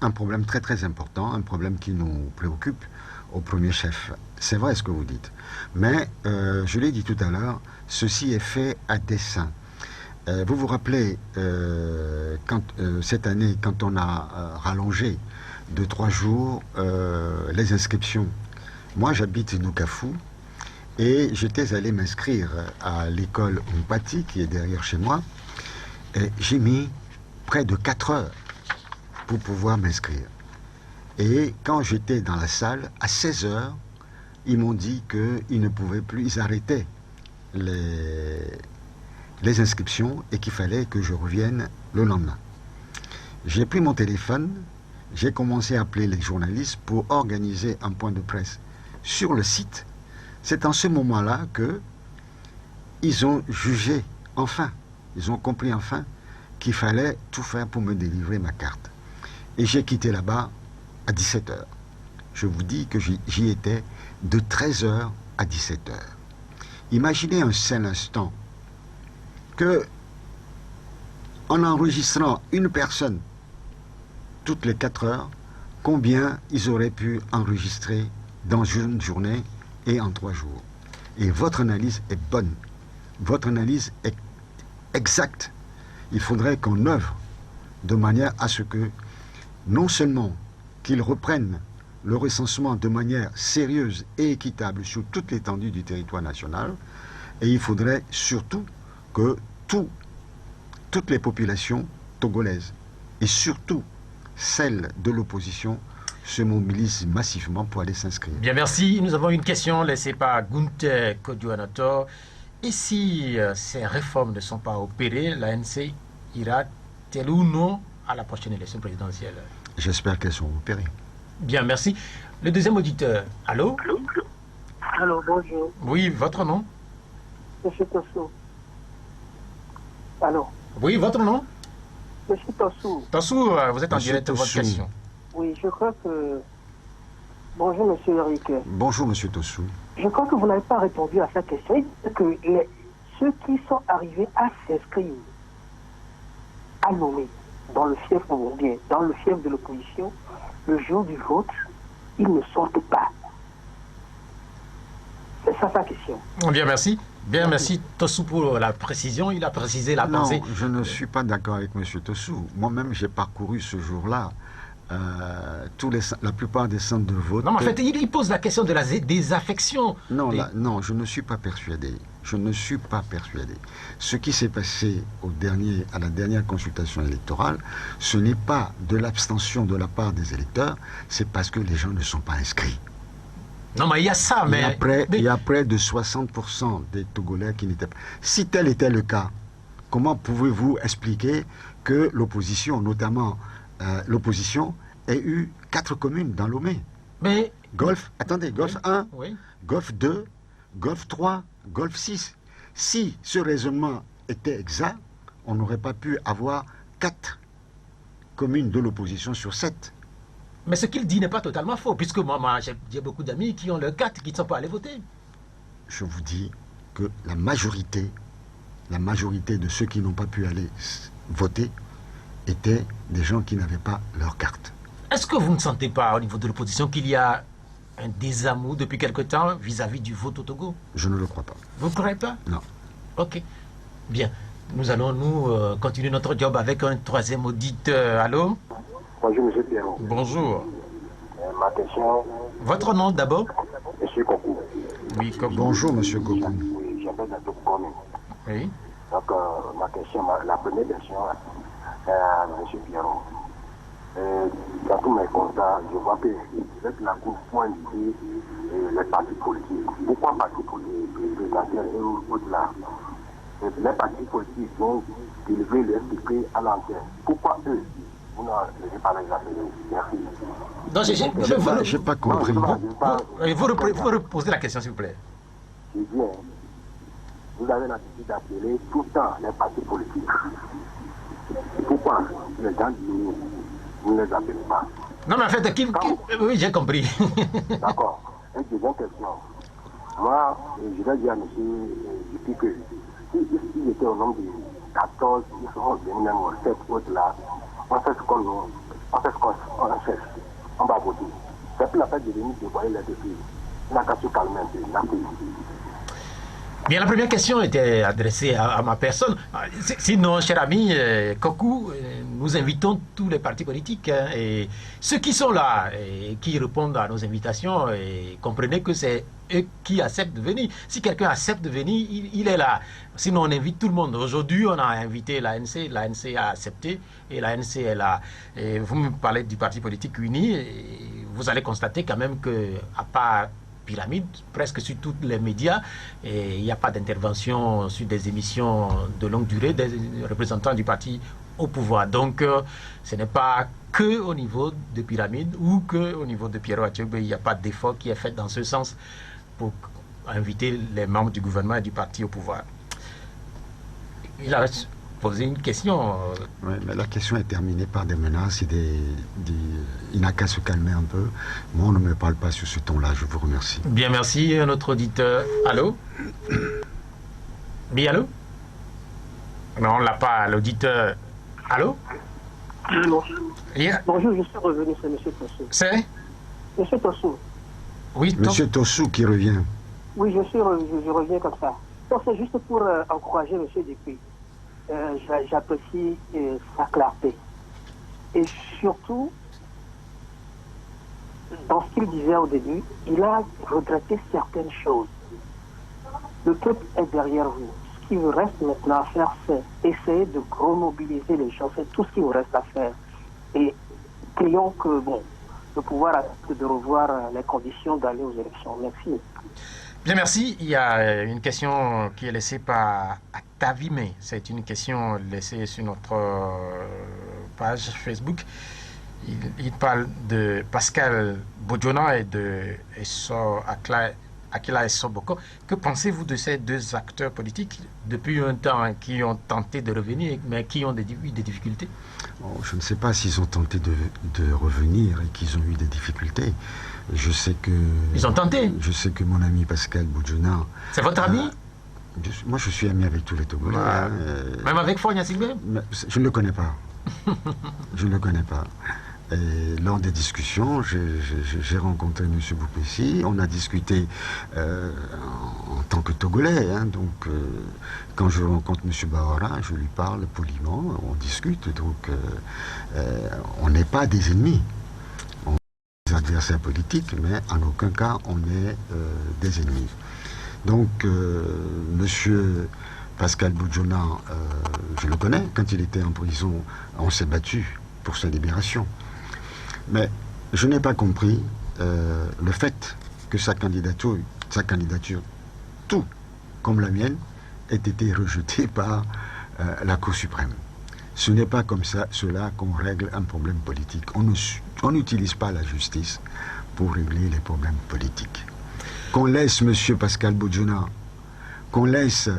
un problème très très important, un problème qui nous préoccupe au premier chef. C'est vrai ce que vous dites. Mais, je l'ai dit tout à l'heure, ceci est fait à dessein. Vous vous rappelez, cette année, quand on a rallongé de 3 jours les inscriptions, moi j'habite Noukafou et j'étais allé m'inscrire à l'école Mpati qui est derrière chez moi. J'ai mis près de 4 heures pour pouvoir m'inscrire. Et quand j'étais dans la salle, à 16 heures, ils m'ont dit qu'ils ne pouvaient plus, ils arrêtaient les inscriptions et qu'il fallait que je revienne le lendemain. J'ai pris mon téléphone, j'ai commencé à appeler les journalistes pour organiser un point de presse sur le site. C'est en ce moment-là que ils ont jugé, enfin, ils ont compris enfin qu'il fallait tout faire pour me délivrer ma carte. Et j'ai quitté là-bas à 17 heures. Je vous dis que j'y étais de 13 heures à 17 heures. Imaginez un seul instant que, en enregistrant une personne toutes les 4 heures, combien ils auraient pu enregistrer dans une journée et en 3 jours. Et votre analyse est bonne. Votre analyse est exacte. Il faudrait qu'on œuvre de manière à ce que, non seulement qu'ils reprennent le recensement de manière sérieuse et équitable sur toute l'étendue du territoire national, et il faudrait surtout que toutes les populations togolaises, et surtout celles de l'opposition, se mobilisent massivement pour aller s'inscrire. Bien, merci. Nous avons une question laissée par Gunther Kodjoanator. Et si ces réformes ne sont pas opérées, l'ANC ira-t-elle ou non à la prochaine élection présidentielle? J'espère qu'elles sont opérées. Bien, merci. Le deuxième auditeur. Allô? Allô, bonjour. Oui, votre nom? Monsieur Tossou. Allô? Oui, votre nom? Monsieur Tossou. Tossou, vous êtes en Monsieur direct de votre Tossou. question. Oui, je crois que... Bonjour, monsieur Eric. Bonjour, Monsieur Tossou. Je crois que vous n'avez pas répondu à sa question. Il dit que ceux qui sont arrivés à s'inscrire, à nommer dans le fief burundien, dans le fief de l'opposition, le jour du vote, ils ne sortent pas. C'est ça sa question. Bien, merci. Bien, merci Tossou pour la précision. Il a précisé la Non, pensée. je ne suis pas d'accord avec Monsieur Tossou. Moi-même, j'ai parcouru ce jour-là la plupart des centres de vote. Non, mais en fait, il pose la question de la désaffection. Non, non, je ne suis pas persuadé. Je ne suis pas persuadé. Ce qui s'est passé à la dernière consultation électorale, ce n'est pas de l'abstention de la part des électeurs, c'est parce que les gens ne sont pas inscrits. Non, mais il y a ça, mais... Il y a près de 60% des Togolais qui n'étaient pas... Si tel était le cas, comment pouvez-vous expliquer que l'opposition, notamment l'opposition, ait eu 4 communes dans Lomé? Mais... Golfe 1, oui. Golfe 2, Golfe 3, Golfe 6. Si ce raisonnement était exact, on n'aurait pas pu avoir 4 communes de l'opposition sur 7. Mais ce qu'il dit n'est pas totalement faux, puisque moi j'ai beaucoup d'amis qui ont le 4 qui ne sont pas allés voter. Je vous dis que la majorité de ceux qui n'ont pas pu aller voter étaient des gens qui n'avaient pas leur carte. Est-ce que vous ne sentez pas, au niveau de l'opposition, qu'il y a un désamour depuis quelque temps vis-à-vis du vote au Togo? Je ne le crois pas. Vous ne croyez pas? Non. Ok. Bien. Nous allons, continuer notre job avec un troisième auditeur. Allô? Bonjour, monsieur Pierrot. Bonjour. Ma question, Votre nom d'abord? monsieur Kokou. Oui, comme Bonjour, Monsieur Goku. Oui, j'appelle dans toute commune. Oui. Donc, ma question, la première question, c'est à monsieur Pierrot. Dans tous mes constats, je vois que vous êtes la Cour point les partis politiques. Pourquoi partis politiques présidentiels et au-delà? les partis politiques vont délivrer le FDP à l'antenne. pourquoi eux, vous n'avez pas les appelés? Merci. Non, je n'ai pas compris. Vous reposez la question, s'il vous plaît. Je dis, vous avez l'habitude d'appeler tout le temps les partis politiques. Pourquoi les gens disent vous ne les appelez pas? Non, mais en fait, oui, j'ai compris. D'accord. Une deuxième question. Moi, je vais dire à monsieur depuis que s'il était au nombre de 14, ils seront venus même au 7 autres là, on sait ce qu'on cherche. On va voter. C'est plus la peine de venir dévoiler les défis. On n'a qu'à se calmer un peu. Merci. Bien, la première question était adressée à ma personne. Sinon, cher ami, Kokou, nous invitons tous les partis politiques et ceux qui sont là et qui répondent à nos invitations, et comprenez que c'est eux qui acceptent de venir. Si quelqu'un accepte de venir, il est là. Sinon, on invite tout le monde. Aujourd'hui, on a invité l'ANC a accepté et l'ANC est là. Et vous me parlez du parti politique uni, et vous allez constater quand même que, à part Pyramide, presque sur tous les médias, et il n'y a pas d'intervention sur des émissions de longue durée des représentants du parti au pouvoir. Donc, ce n'est pas que au niveau de Pyramide ou que au niveau de Pierrot Achiogbe, il n'y a pas d'effort qui est fait dans ce sens pour inviter les membres du gouvernement et du parti au pouvoir. Il a posé une question. Oui, mais la question est terminée par des menaces et il n'a qu'à se calmer un peu. Moi, on ne me parle pas sur ce ton-là, je vous remercie. Bien, merci. Notre auditeur. Allô? Bien, allô? Non, on ne l'a pas, l'auditeur. Allô? Allô? Yeah. Bonjour, je suis revenu, c'est M. Tossou. C'est? M. Tossou. Oui, Monsieur Tossou qui revient. Oui, je reviens comme ça. Donc, c'est juste pour encourager M. Dupuis. J'apprécie sa clarté. Et surtout, dans ce qu'il disait au début, il a regretté certaines choses. Le peuple est derrière vous. Ce qui vous reste maintenant à faire, c'est essayer de remobiliser les gens. C'est tout ce qui vous reste à faire. Et prions que, le pouvoir accepte de revoir les conditions d'aller aux élections. Merci. Bien, merci. Il y a une question qui est laissée par Atavime. C'est une question laissée sur notre page Facebook. Il parle de Pascal Bodjona et de Akila Essoboko. Que pensez-vous de ces deux acteurs politiques depuis un temps qui ont tenté de revenir, mais qui ont eu des difficultés? Je ne sais pas s'ils ont tenté de revenir et qu'ils ont eu des difficultés. Je sais que... Ils ont tenté. Je sais que mon ami Pascal Bodjona... C'est votre ami? Moi, je suis ami avec tous les Togolais. Même avec Fogna Silvé? Je ne le connais pas. Je ne le connais pas. Et lors des discussions, j'ai rencontré M. Boupessi. On a discuté en tant que Togolais. Donc, quand je rencontre M. Bahora, je lui parle poliment, on discute. Donc, on n'est pas des ennemis. Adversaires politiques, mais en aucun cas on est des ennemis. Donc monsieur Pascal Bodjona, je le connais, quand il était en prison, on s'est battu pour sa libération. Mais je n'ai pas compris le fait que sa candidature, tout comme la mienne, ait été rejetée par la Cour suprême. Ce n'est pas comme cela qu'on règle un problème politique. On n'utilise pas la justice pour régler les problèmes politiques. Qu'on laisse M. Pascal Bodjona, qu'on laisse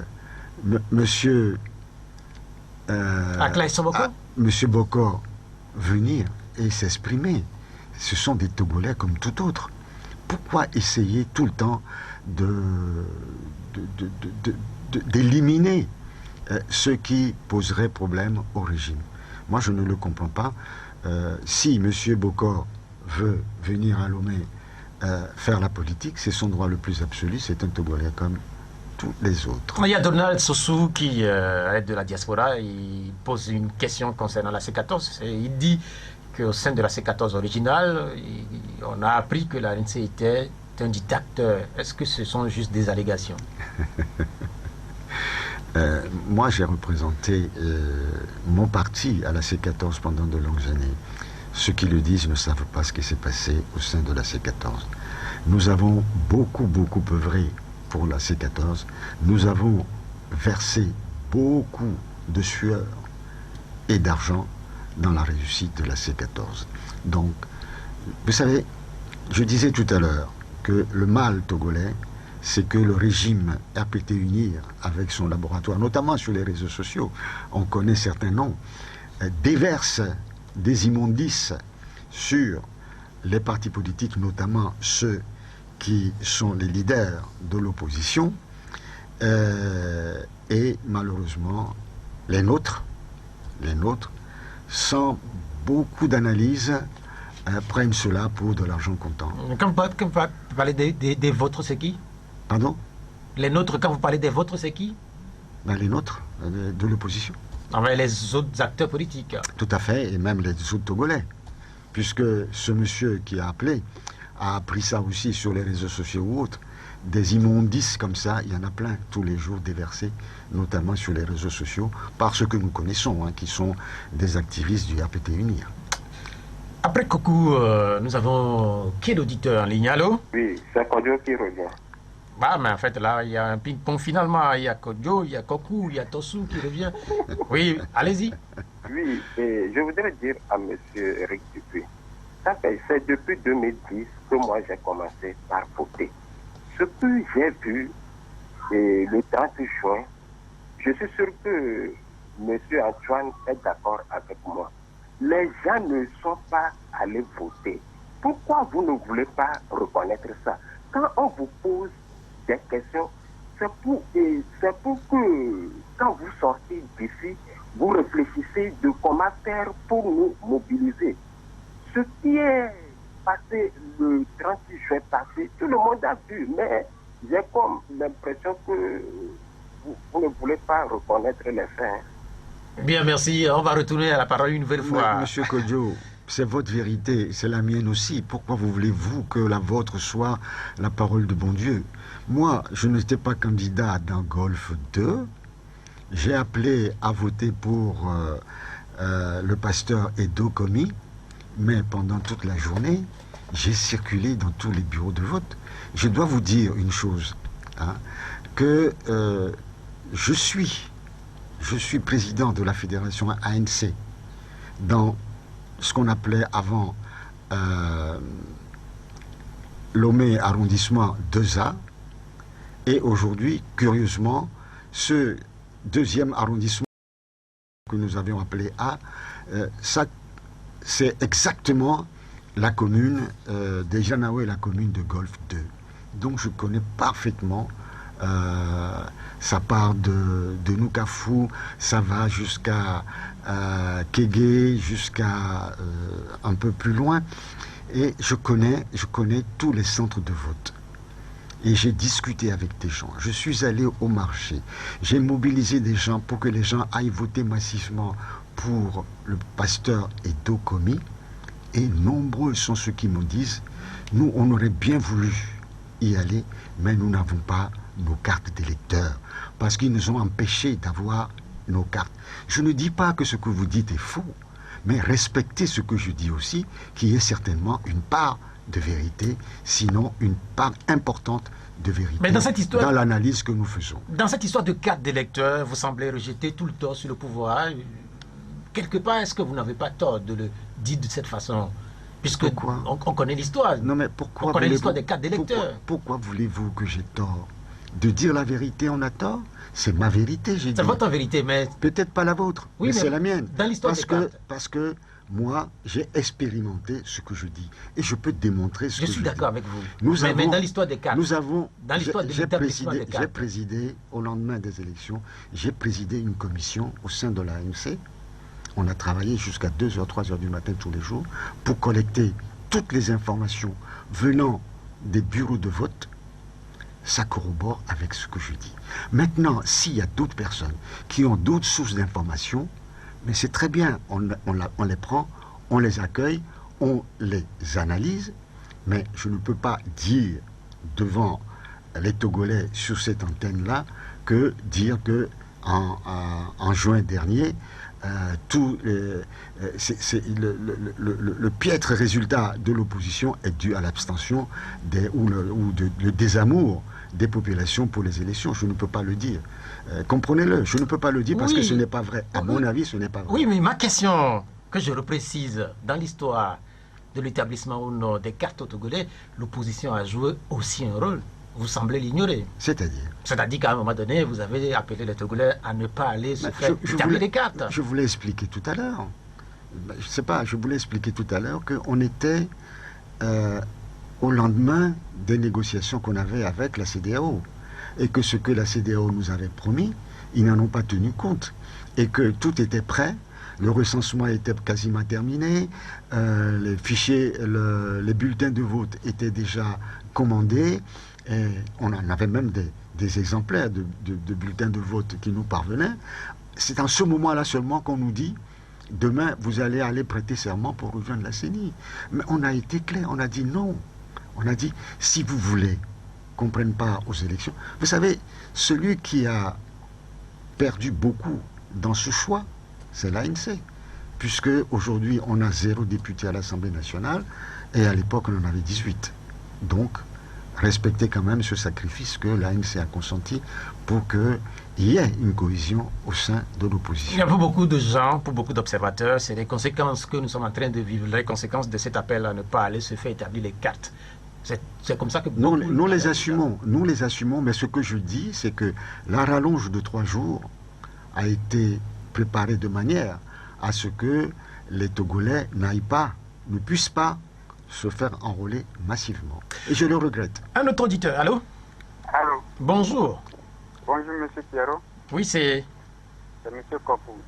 M. Bokor venir et s'exprimer. Ce sont des Togolais comme tout autre. Pourquoi essayer tout le temps d'éliminer ce qui poserait problème au régime? Moi, je ne le comprends pas. Si M. Bokor veut venir à Lomé faire la politique, c'est son droit le plus absolu, c'est un Togolais comme tous les autres. Il y a Donald Sossou qui est de la diaspora, il pose une question concernant la C14. Il dit qu'au sein de la C14 originale, on a appris que l'ANC était un dictateur. Est-ce que ce sont juste des allégations? Moi, j'ai représenté mon parti à la C14 pendant de longues années. Ceux qui le disent ne savent pas ce qui s'est passé au sein de la C14. Nous avons beaucoup œuvré pour la C14. Nous avons versé beaucoup de sueur et d'argent dans la réussite de la C14. Donc, vous savez, je disais tout à l'heure que le mal togolais, c'est que le régime RPT UNIR, avec son laboratoire, notamment sur les réseaux sociaux, on connaît certains noms, déverse des immondices sur les partis politiques, notamment ceux qui sont les leaders de l'opposition, et malheureusement, les nôtres, sans beaucoup d'analyse, prennent cela pour de l'argent comptant. Quand vous parlez des vôtres, c'est qui? Pardon? Les nôtres, quand vous parlez des vôtres, c'est qui? Ben, les nôtres, de l'opposition. Enfin, les autres acteurs politiques. Tout à fait, et même les autres Togolais. Puisque ce monsieur qui a appelé a appris ça aussi sur les réseaux sociaux ou autres. Des immondices comme ça, il y en a plein tous les jours déversés, notamment sur les réseaux sociaux, par ceux que nous connaissons, hein, qui sont des activistes du RPT UNIR. Après Kokou, nous avons quel auditeur en ligne? Allô? Oui, c'est Kodjo qui revient. Bah, mais en fait, là, il y a un ping-pong finalement. Il y a Kodjo, il y a Kokou, il y a Tosu qui revient. Oui, allez-y. Oui, et je voudrais dire à M. Eric Dupuis, c'est depuis 2010 que moi j'ai commencé par voter. Ce que j'ai vu le 30 juin, je suis sûr que M. Antoine est d'accord avec moi. Les gens ne sont pas allés voter. Pourquoi vous ne voulez pas reconnaître ça? Quand on vous pose des questions, c'est pour que quand vous sortez d'ici, vous réfléchissez de comment faire pour nous mobiliser. Ce qui est passé le 36 juin passé, tout le monde a vu, mais j'ai comme l'impression que vous ne voulez pas reconnaître les faits. Bien, merci. On va retourner à la parole une nouvelle fois. Monsieur Kodjo, c'est votre vérité, c'est la mienne aussi. Pourquoi voulez-vous que la vôtre soit la parole de bon Dieu? Moi, je n'étais pas candidat dans Golfe 2. J'ai appelé à voter pour le pasteur Edo Komi, mais pendant toute la journée, j'ai circulé dans tous les bureaux de vote. Je dois vous dire une chose, hein, que je suis président de la fédération ANC dans ce qu'on appelait avant Lomé arrondissement 2A, et aujourd'hui, curieusement, ce deuxième arrondissement que nous avions appelé A, ça, c'est exactement la commune des Janaoué, la commune de Golfe 2. Donc je connais parfaitement, ça part de Noukafou, ça va jusqu'à Kégué, jusqu'à un peu plus loin, et je connais tous les centres de vote. Et j'ai discuté avec des gens. Je suis allé au marché. J'ai mobilisé des gens pour que les gens aillent voter massivement pour le pasteur Edo Komi. Et nombreux sont ceux qui me disent, nous, on aurait bien voulu y aller, mais nous n'avons pas nos cartes d'électeurs, parce qu'ils nous ont empêchés d'avoir nos cartes. Je ne dis pas que ce que vous dites est faux, mais respectez ce que je dis aussi, qui est certainement une part de vérité, sinon une part importante de vérité. Mais dans cette histoire, dans l'analyse que nous faisons. Dans cette histoire de carte d'électeur, vous semblez rejeter tout le tort sur le pouvoir. Quelque part, est-ce que vous n'avez pas tort de le dire de cette façon? Puisque on connaît l'histoire. Non, mais pourquoi on connaît l'histoire des cartes d'électeurs. Pourquoi voulez-vous que j'ai tort? De dire la vérité, on a tort? C'est ma vérité, j'ai dit. C'est votre vérité, mais... Peut-être pas la vôtre, oui, mais c'est la mienne. Dans l'histoire des cartes. Parce que moi, j'ai expérimenté ce que je dis. Et je peux démontrer ce que je dis. Je suis d'accord avec vous. Mais dans l'histoire des cartes. J'ai présidé, au lendemain des élections, j'ai présidé une commission au sein de l'ANC. On a travaillé jusqu'à 2h, 3h du matin tous les jours pour collecter toutes les informations venant des bureaux de vote. Ça corrobore avec ce que je dis. Maintenant, s'il y a d'autres personnes qui ont d'autres sources d'informations, mais c'est très bien, on les prend, on les accueille, on les analyse, mais je ne peux pas dire devant les Togolais sur cette antenne-là que dire que en juin dernier, le piètre résultat de l'opposition est dû à l'abstention ou le désamour des populations pour les élections. Je ne peux pas le dire. Comprenez-le, je ne peux pas le dire parce que ce n'est pas vrai. À mon avis, ce n'est pas vrai. Oui, mais ma question, que je reprécise, dans l'histoire de l'établissement au nord des cartes au Togolais, l'opposition a joué aussi un rôle. Vous semblez l'ignorer. C'est-à-dire qu'à un moment donné, vous avez appelé les Togolais à ne pas aller se faire établir les cartes. Je vous l'ai expliqué tout à l'heure. Je sais pas, je vous l'ai expliqué tout à l'heure qu'on était au lendemain des négociations qu'on avait avec la CEDEAO. Et que ce que la CEDEAO nous avait promis, ils n'en ont pas tenu compte. Et que tout était prêt, le recensement était quasiment terminé, les fichiers, les bulletins de vote étaient déjà commandés, et on en avait même des exemplaires de bulletins de vote qui nous parvenaient. C'est en ce moment-là seulement qu'on nous dit, demain, vous allez aller prêter serment pour rejoindre la CENI. Mais on a été clair, on a dit non. On a dit, si vous voulez qu'on ne prenne part aux élections. Vous savez, celui qui a perdu beaucoup dans ce choix, c'est l'ANC. Puisque aujourd'hui, on a 0 député à l'Assemblée nationale, et à l'époque, on en avait 18. Donc, respectez quand même ce sacrifice que l'ANC a consenti pour qu'il y ait une cohésion au sein de l'opposition. Il y a pour beaucoup de gens, pour beaucoup d'observateurs, c'est les conséquences que nous sommes en train de vivre, les conséquences de cet appel à ne pas aller se faire établir les cartes. C'est comme ça que... Nous les assumons, mais ce que je dis, c'est que la rallonge de 3 jours a été préparée de manière à ce que les Togolais ne puissent pas se faire enrôler massivement. Et je le regrette. Un autre auditeur, allô? Allô. Bonjour. Bonjour, monsieur Pierrot. Oui, c'est... C'est monsieur Kokou.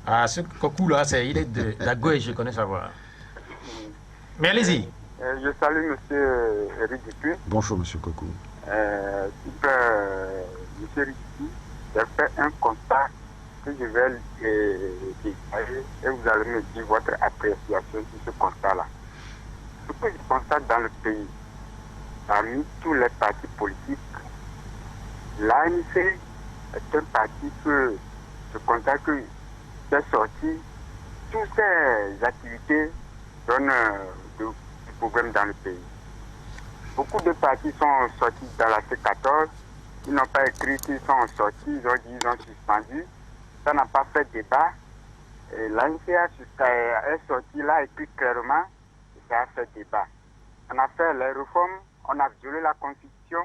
Ah, ce Kokou-là, il est de la gauche, je connais sa voix. Mais allez-y. Je salue monsieur Eric Dupuis. Bonjour, monsieur Kokou. Monsieur Eric Dupuis, j'ai fait un constat que je vais détailler et vous allez me dire votre appréciation sur ce constat-là. Ce que je constate dans le pays, parmi tous les partis politiques, l'ANC est un parti que je constate que c'est sorti, toutes ces activités donnent du problème dans le pays. Beaucoup de partis sont sortis dans la C14, ils n'ont pas écrit qu'ils sont sortis, ils ont dit qu'ils ont suspendu, ça n'a pas fait débat. L'ANC est sorti là, écrit clairement, et ça a fait débat. On a fait les réformes, on a violé la Constitution,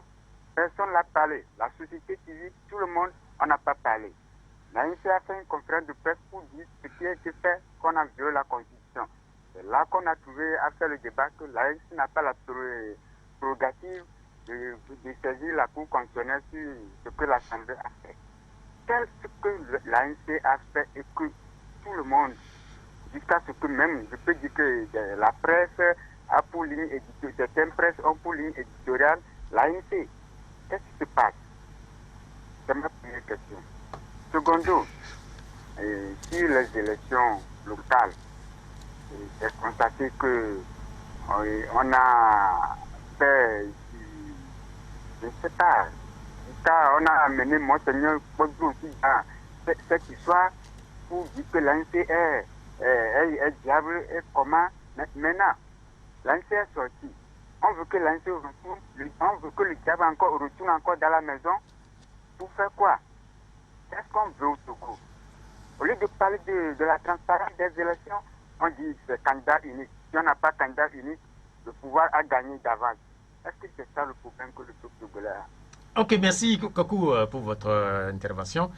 personne n'a parlé. La société civile, tout le monde, on n'a pas parlé. L'ANC a fait une conférence de presse pour dire ce qui a été fait, qu'on a violé la Constitution. C'est là qu'on a trouvé à faire le débat que l'ANC n'a pas la prérogative de saisir la Cour constitutionnelle sur ce que l'Assemblée a fait. Qu'est-ce que l'ANC a fait et que tout le monde, jusqu'à ce que même, je peux dire que la presse a pour ligne éditoriale, certaines presses ont pour ligne éditoriale l'ANC. Qu'est-ce qui se passe? C'est ma première question. Secondo, sur les élections locales, j'ai constaté que on a fait, je ne sais pas, on a amené Monseigneur Pogba aussi dans cette histoire pour dire que l'ANC est diable et comment. Maintenant, l'ANC est sorti. On veut que l'ANC retourne, on veut que le diable retourne encore dans la maison. Pour faire quoi? Qu'est-ce qu'on veut au Togo? Au lieu de parler de la transparence des élections, on dit que c'est candidat unique. Si on n'a pas candidat unique, le pouvoir a gagné d'avance. Est-ce que c'est ça le problème que le peuple togolais a? Ok, merci Kokou pour votre intervention.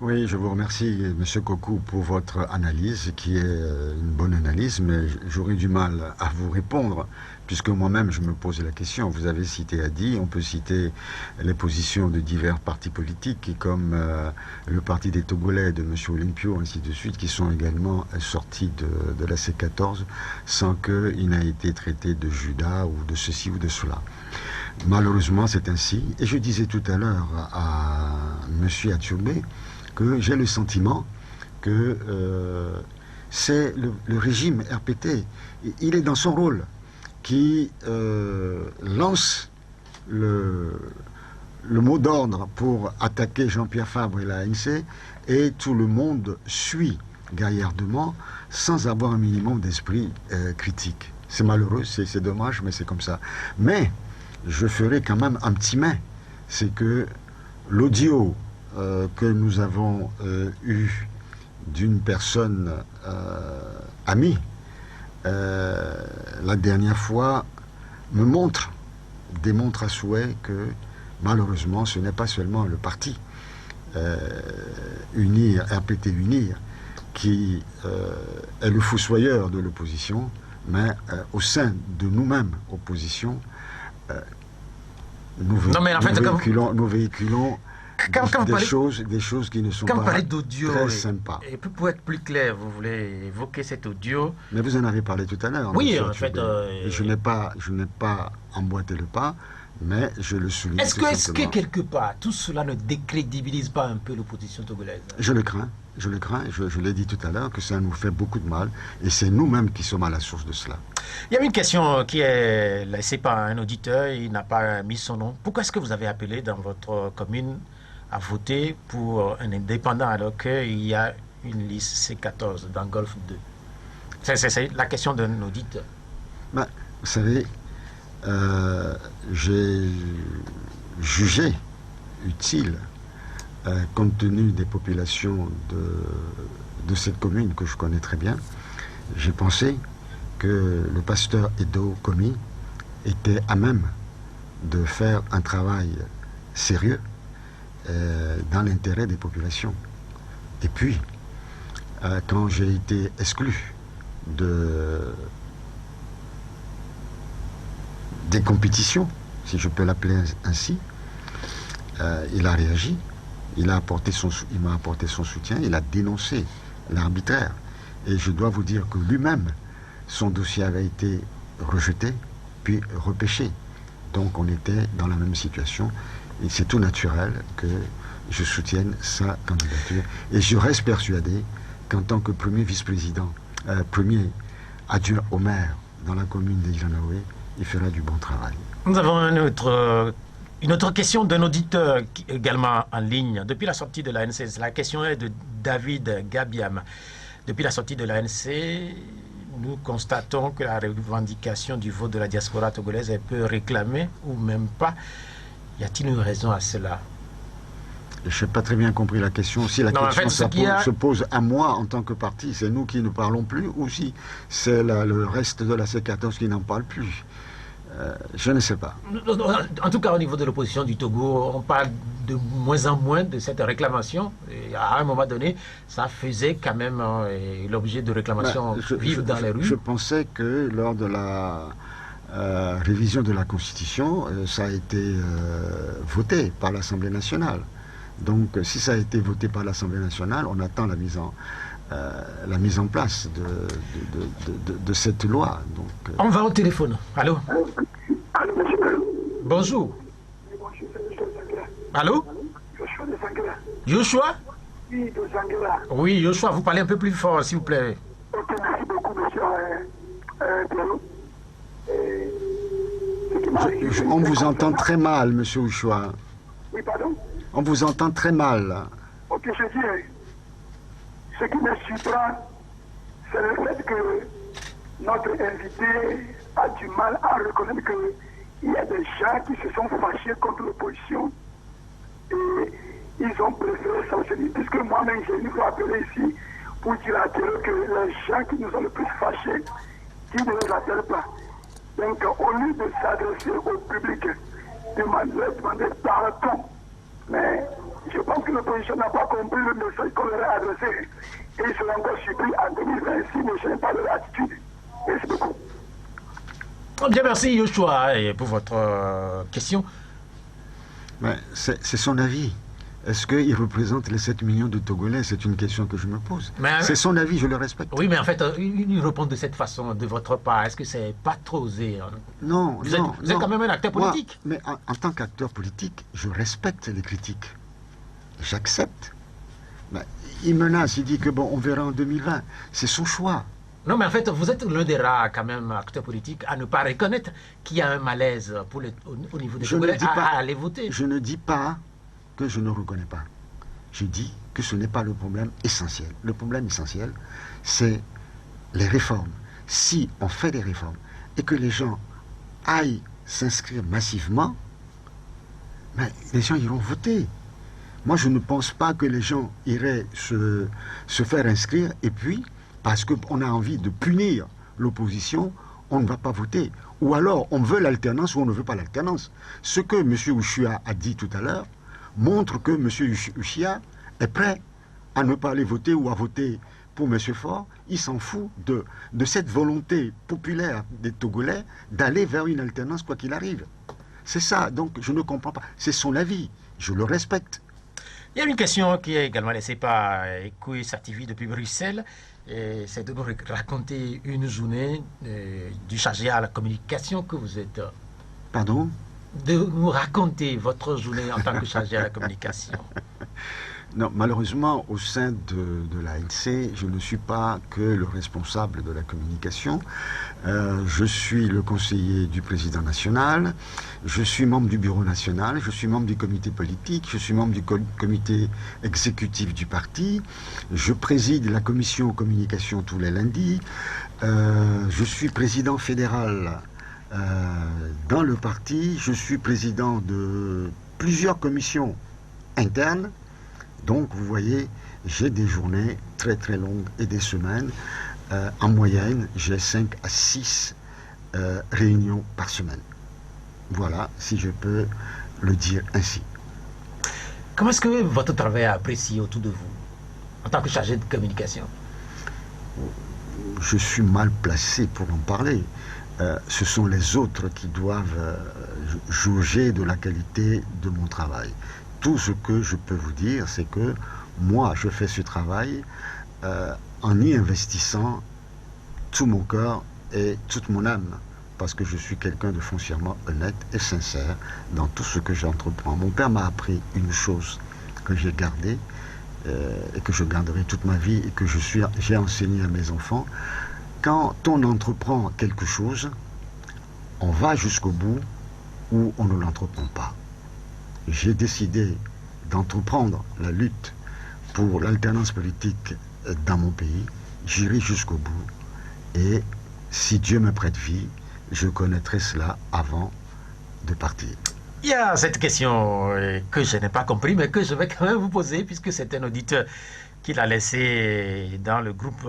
Oui, je vous remercie, M. Kokou, pour votre analyse, qui est une bonne analyse, mais j'aurais du mal à vous répondre, puisque moi-même, je me pose la question. Vous avez cité Adi, on peut citer les positions de divers partis politiques, comme le parti des Togolais de M. Olympio, ainsi de suite, qui sont également sortis de la C14, sans qu'il n'ait été traité de Judas ou de ceci ou de cela. Malheureusement, c'est ainsi. Et je disais tout à l'heure à M. Atioubé que j'ai le sentiment que c'est le régime RPT. Il est dans son rôle qui lance le mot d'ordre pour attaquer Jean-Pierre Fabre et la ANC, et tout le monde suit gaillardement sans avoir un minimum d'esprit critique. C'est malheureux, c'est dommage, mais c'est comme ça. Mais je ferai quand même un petit mais. C'est que l'audio que nous avons eu d'une personne amie, la dernière fois, démontre à souhait que malheureusement ce n'est pas seulement le parti RPT Unir, qui est le fossoyeur de l'opposition, mais au sein de nous-mêmes, opposition, nous véhiculons des choses qui ne sont pas très sympas. Et pour être plus clair, vous voulez évoquer cet audio. Mais vous en avez parlé tout à l'heure. Oui, en fait. Je n'ai pas emboîté le pas, mais je le souligne. Est-ce que quelque part, tout cela ne décrédibilise pas un peu l'opposition togolaise? Je le crains. Je l'ai dit tout à l'heure, que ça nous fait beaucoup de mal, et c'est nous-mêmes qui sommes à la source de cela. Il y a une question qui est laissée par un auditeur, il n'a pas mis son nom. Pourquoi est-ce que vous avez appelé dans votre commune à voter pour un indépendant alors qu'il y a une liste C14 dans Golfe 2? C'est la question d'un auditeur. Ben, vous savez, j'ai jugé utile, compte tenu des populations de cette commune que je connais très bien, j'ai pensé que le pasteur Edo Komi était à même de faire un travail sérieux dans l'intérêt des populations. Et puis, quand j'ai été exclu des compétitions, si je peux l'appeler ainsi, il a réagi. Il m'a apporté son soutien, il a dénoncé l'arbitraire. Et je dois vous dire que lui-même, son dossier avait été rejeté, puis repêché. Donc on était dans la même situation. Et c'est tout naturel que je soutienne sa candidature. Et je reste persuadé qu'en tant que premier vice-président, premier adjoint au maire dans la commune d'Ilanoé, il fera du bon travail. Nous avons une autre question d'un auditeur également en ligne. Depuis la sortie de l'ANC, la question est de David Gabiam. Depuis la sortie de l'ANC, nous constatons que la revendication du vote de la diaspora togolaise est peu réclamée, ou même pas. Y a-t-il une raison à cela? Je n'ai pas très bien compris la question. Si la question se pose à moi en tant que parti, c'est nous qui ne parlons plus, ou si c'est le reste de la C14 qui n'en parle plus. Je ne sais pas. En tout cas, au niveau de l'opposition du Togo, on parle de moins en moins de cette réclamation. Et à un moment donné, ça faisait quand même l'objet de réclamations vives dans les rues. Je pensais que lors de la révision de la Constitution, ça a été voté par l'Assemblée nationale. Donc, si ça a été voté par l'Assemblée nationale, on attend la mise en place de cette loi. Donc, on va au téléphone. Allô? Allô, monsieur. Bonjour. Allô? Joshua de Sanguela. Joshua? Oui, de Sanguela. Oui, Joshua, vous parlez un peu plus fort, s'il vous plaît. Ok, merci beaucoup, monsieur Pierrot. On vous entend très mal, monsieur Joshua. Oui, pardon? On vous entend très mal. Ok, je dis, ce qui me surprend, c'est le fait que notre invité a du mal à reconnaître qu'il y a des gens qui se sont fâchés contre l'opposition et ils ont préféré s'abstenir. Puisque moi-même, j'ai une fois appelé ici pour dire à Dieu que les gens qui nous ont le plus fâchés, qu'ils ne les appellent pas. Donc, au lieu de s'adresser au public, demander pardon. Mais je pense que l'opposition n'a pas compris le message qu'on leur a adressé. Et ils seront encore surpris en 2026, ne changent pas leur attitude. Merci beaucoup. Bien, merci Yoshua pour votre question. C'est son avis. Est-ce qu'il représente les 7 millions de Togolais? C'est une question que je me pose. C'est son avis, je le respecte. Oui, mais en fait, il répond de cette façon de votre part. Est-ce que c'est pas trop osé? Non, vous êtes quand même un acteur politique. Mais en tant qu'acteur politique, je respecte les critiques. J'accepte. Il menace, il dit que bon, on verra en 2020. C'est son choix. Non, mais en fait, vous êtes l'un des rares, quand même, acteurs politiques à ne pas reconnaître qu'il y a un malaise au niveau des Togolais à aller voter. Je ne dis pas que je ne reconnais pas. Je dis que ce n'est pas le problème essentiel. Le problème essentiel, c'est les réformes. Si on fait des réformes et que les gens aillent s'inscrire massivement, mais les gens iront voter. Moi, je ne pense pas que les gens iraient se faire inscrire et puis, parce qu'on a envie de punir l'opposition, on ne va pas voter. Ou alors, on veut l'alternance ou on ne veut pas l'alternance. Ce que M. Ushia a dit tout à l'heure montre que M. Ushia est prêt à ne pas aller voter ou à voter pour M. Faure. Il s'en fout de cette volonté populaire des Togolais d'aller vers une alternance quoi qu'il arrive. C'est ça, donc je ne comprends pas. C'est son avis, je le respecte. Il y a une question qui est également laissée par Ekoué Sativi depuis Bruxelles. C'est de nous raconter une journée du chargé à la communication que vous êtes. Pardon? De nous raconter votre journée en tant que chargé à la communication. Non, malheureusement, au sein de l'ANC, je ne suis pas que le responsable de la communication. Je suis le conseiller du président national, je suis membre du bureau national, je suis membre du comité politique, je suis membre du comité exécutif du parti, je préside la commission communication tous les lundis, je suis président fédéral dans le parti, je suis président de plusieurs commissions internes. Donc, vous voyez, j'ai des journées très très longues et des semaines. En moyenne, j'ai 5 à 6 réunions par semaine. Voilà, si je peux le dire ainsi. Comment est-ce que votre travail est apprécié autour de vous, en tant que chargé de communication? Je suis mal placé pour en parler. Ce sont les autres qui doivent jauger de la qualité de mon travail. Tout ce que je peux vous dire, c'est que moi, je fais ce travail en y investissant tout mon cœur et toute mon âme, parce que je suis quelqu'un de foncièrement honnête et sincère dans tout ce que j'entreprends. Mon père m'a appris une chose que j'ai gardée et que je garderai toute ma vie et que j'ai enseigné à mes enfants. Quand on entreprend quelque chose, on va jusqu'au bout ou on ne l'entreprend pas. J'ai décidé d'entreprendre la lutte pour l'alternance politique dans mon pays. J'irai jusqu'au bout et si Dieu me prête vie, je connaîtrai cela avant de partir. Il y a cette question que je n'ai pas compris, mais que je vais quand même vous poser, puisque c'est un auditeur qui l'a laissé dans le groupe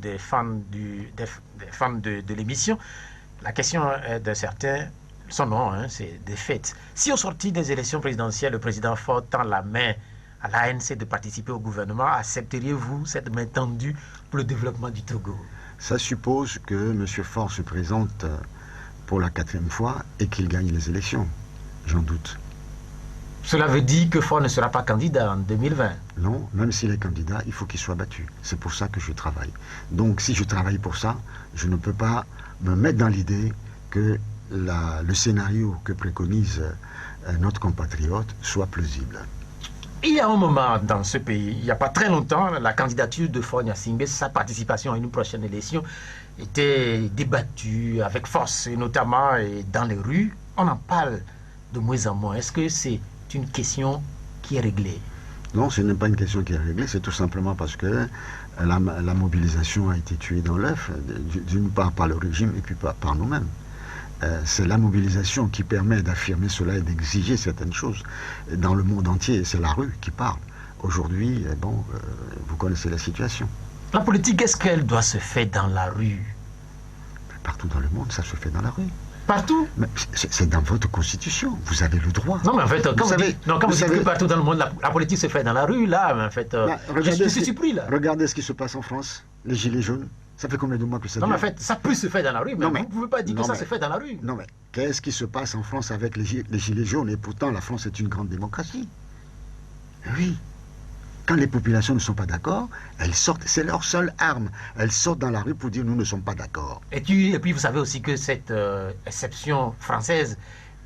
des fans de l'émission. La question est d'un certain... Son nom, c'est des faits. Si au sorti des élections présidentielles, le président Faure tend la main à l'ANC de participer au gouvernement, accepteriez-vous cette main tendue pour le développement du Togo? Ça suppose que M. Faure se présente pour la 4e fois et qu'il gagne les élections. J'en doute. Cela veut dire que Faure ne sera pas candidat en 2020? Non, même s'il est candidat, il faut qu'il soit battu. C'est pour ça que je travaille. Donc si je travaille pour ça, je ne peux pas me mettre dans l'idée que le scénario que préconise notre compatriote soit plausible. Il y a un moment dans ce pays, il n'y a pas très longtemps, la candidature de Faure Gnassingbé, sa participation à une prochaine élection était débattue avec force, et notamment dans les rues. On en parle de moins en moins. Est-ce que c'est une question qui est réglée? Non, ce n'est pas une question qui est réglée, c'est tout simplement parce que la mobilisation a été tuée dans l'œuf, d'une part par le régime et puis par nous-mêmes. C'est la mobilisation qui permet d'affirmer cela et d'exiger certaines choses. Dans le monde entier, c'est la rue qui parle. Aujourd'hui, vous connaissez la situation. La politique, est-ce qu'elle doit se faire dans la rue? Partout dans le monde, ça se fait dans la rue. Partout? C'est dans votre constitution, vous avez le droit. Non, mais en fait, quand vous dites que partout dans le monde, la politique se fait dans la rue, là, en fait, je suis surpris, là. Regardez ce qui se passe en France, les gilets jaunes. Ça fait combien de mois que ça dure? Non, mais en fait, ça peut se faire dans la rue, mais vous ne pouvez pas dire que ça se fait dans la rue. Non, mais qu'est-ce qui se passe en France avec les gilets jaunes? Et pourtant, la France est une grande démocratie. Oui. Quand les populations ne sont pas d'accord, elles sortent, c'est leur seule arme. Elles sortent dans la rue pour dire nous ne sommes pas d'accord. Et puis vous savez aussi que cette exception française,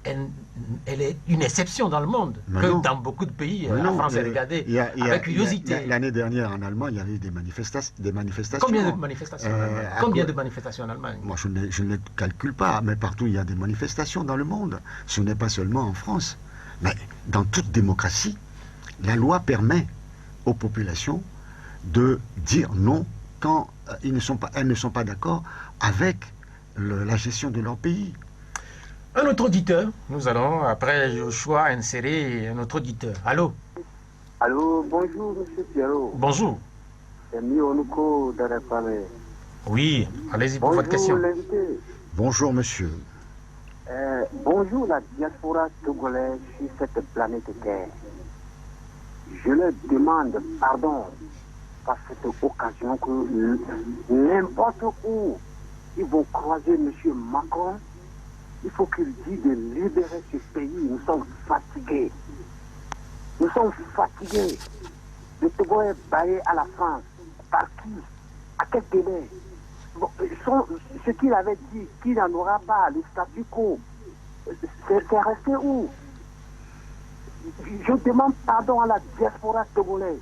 elle est une exception dans le monde. Dans beaucoup de pays, la France est regardée avec curiosité. L'année dernière en Allemagne, il y avait eu des manifestations. Combien de manifestations en Allemagne? Combien de manifestations en Allemagne? Moi, je ne les calcule pas, mais partout il y a des manifestations dans le monde. Ce n'est pas seulement en France. Mais dans toute démocratie, la loi permet aux populations de dire non quand elles ne sont pas d'accord avec la gestion de leur pays. Un autre auditeur. Nous allons, après Joshua, insérer un autre auditeur. Allô? Allô, bonjour, monsieur Pierrot. Bonjour. C'est Mionouko d'Arapamé. Oui, allez-y pour votre question. Bonjour, l'invité. Bonjour, monsieur. Bonjour, la diaspora togolaise sur cette planète Terre. Je leur demande pardon par cette occasion que n'importe où ils vont croiser M. Macron, il faut qu'il dise de libérer ce pays. Nous sommes fatigués. Nous sommes fatigués. Le Togo est baillé à la France. Par qui? À quel délai? Bon, ce qu'il avait dit, qu'il n'en aura pas, le statu quo, c'est resté où? Je demande pardon à la diaspora togolaise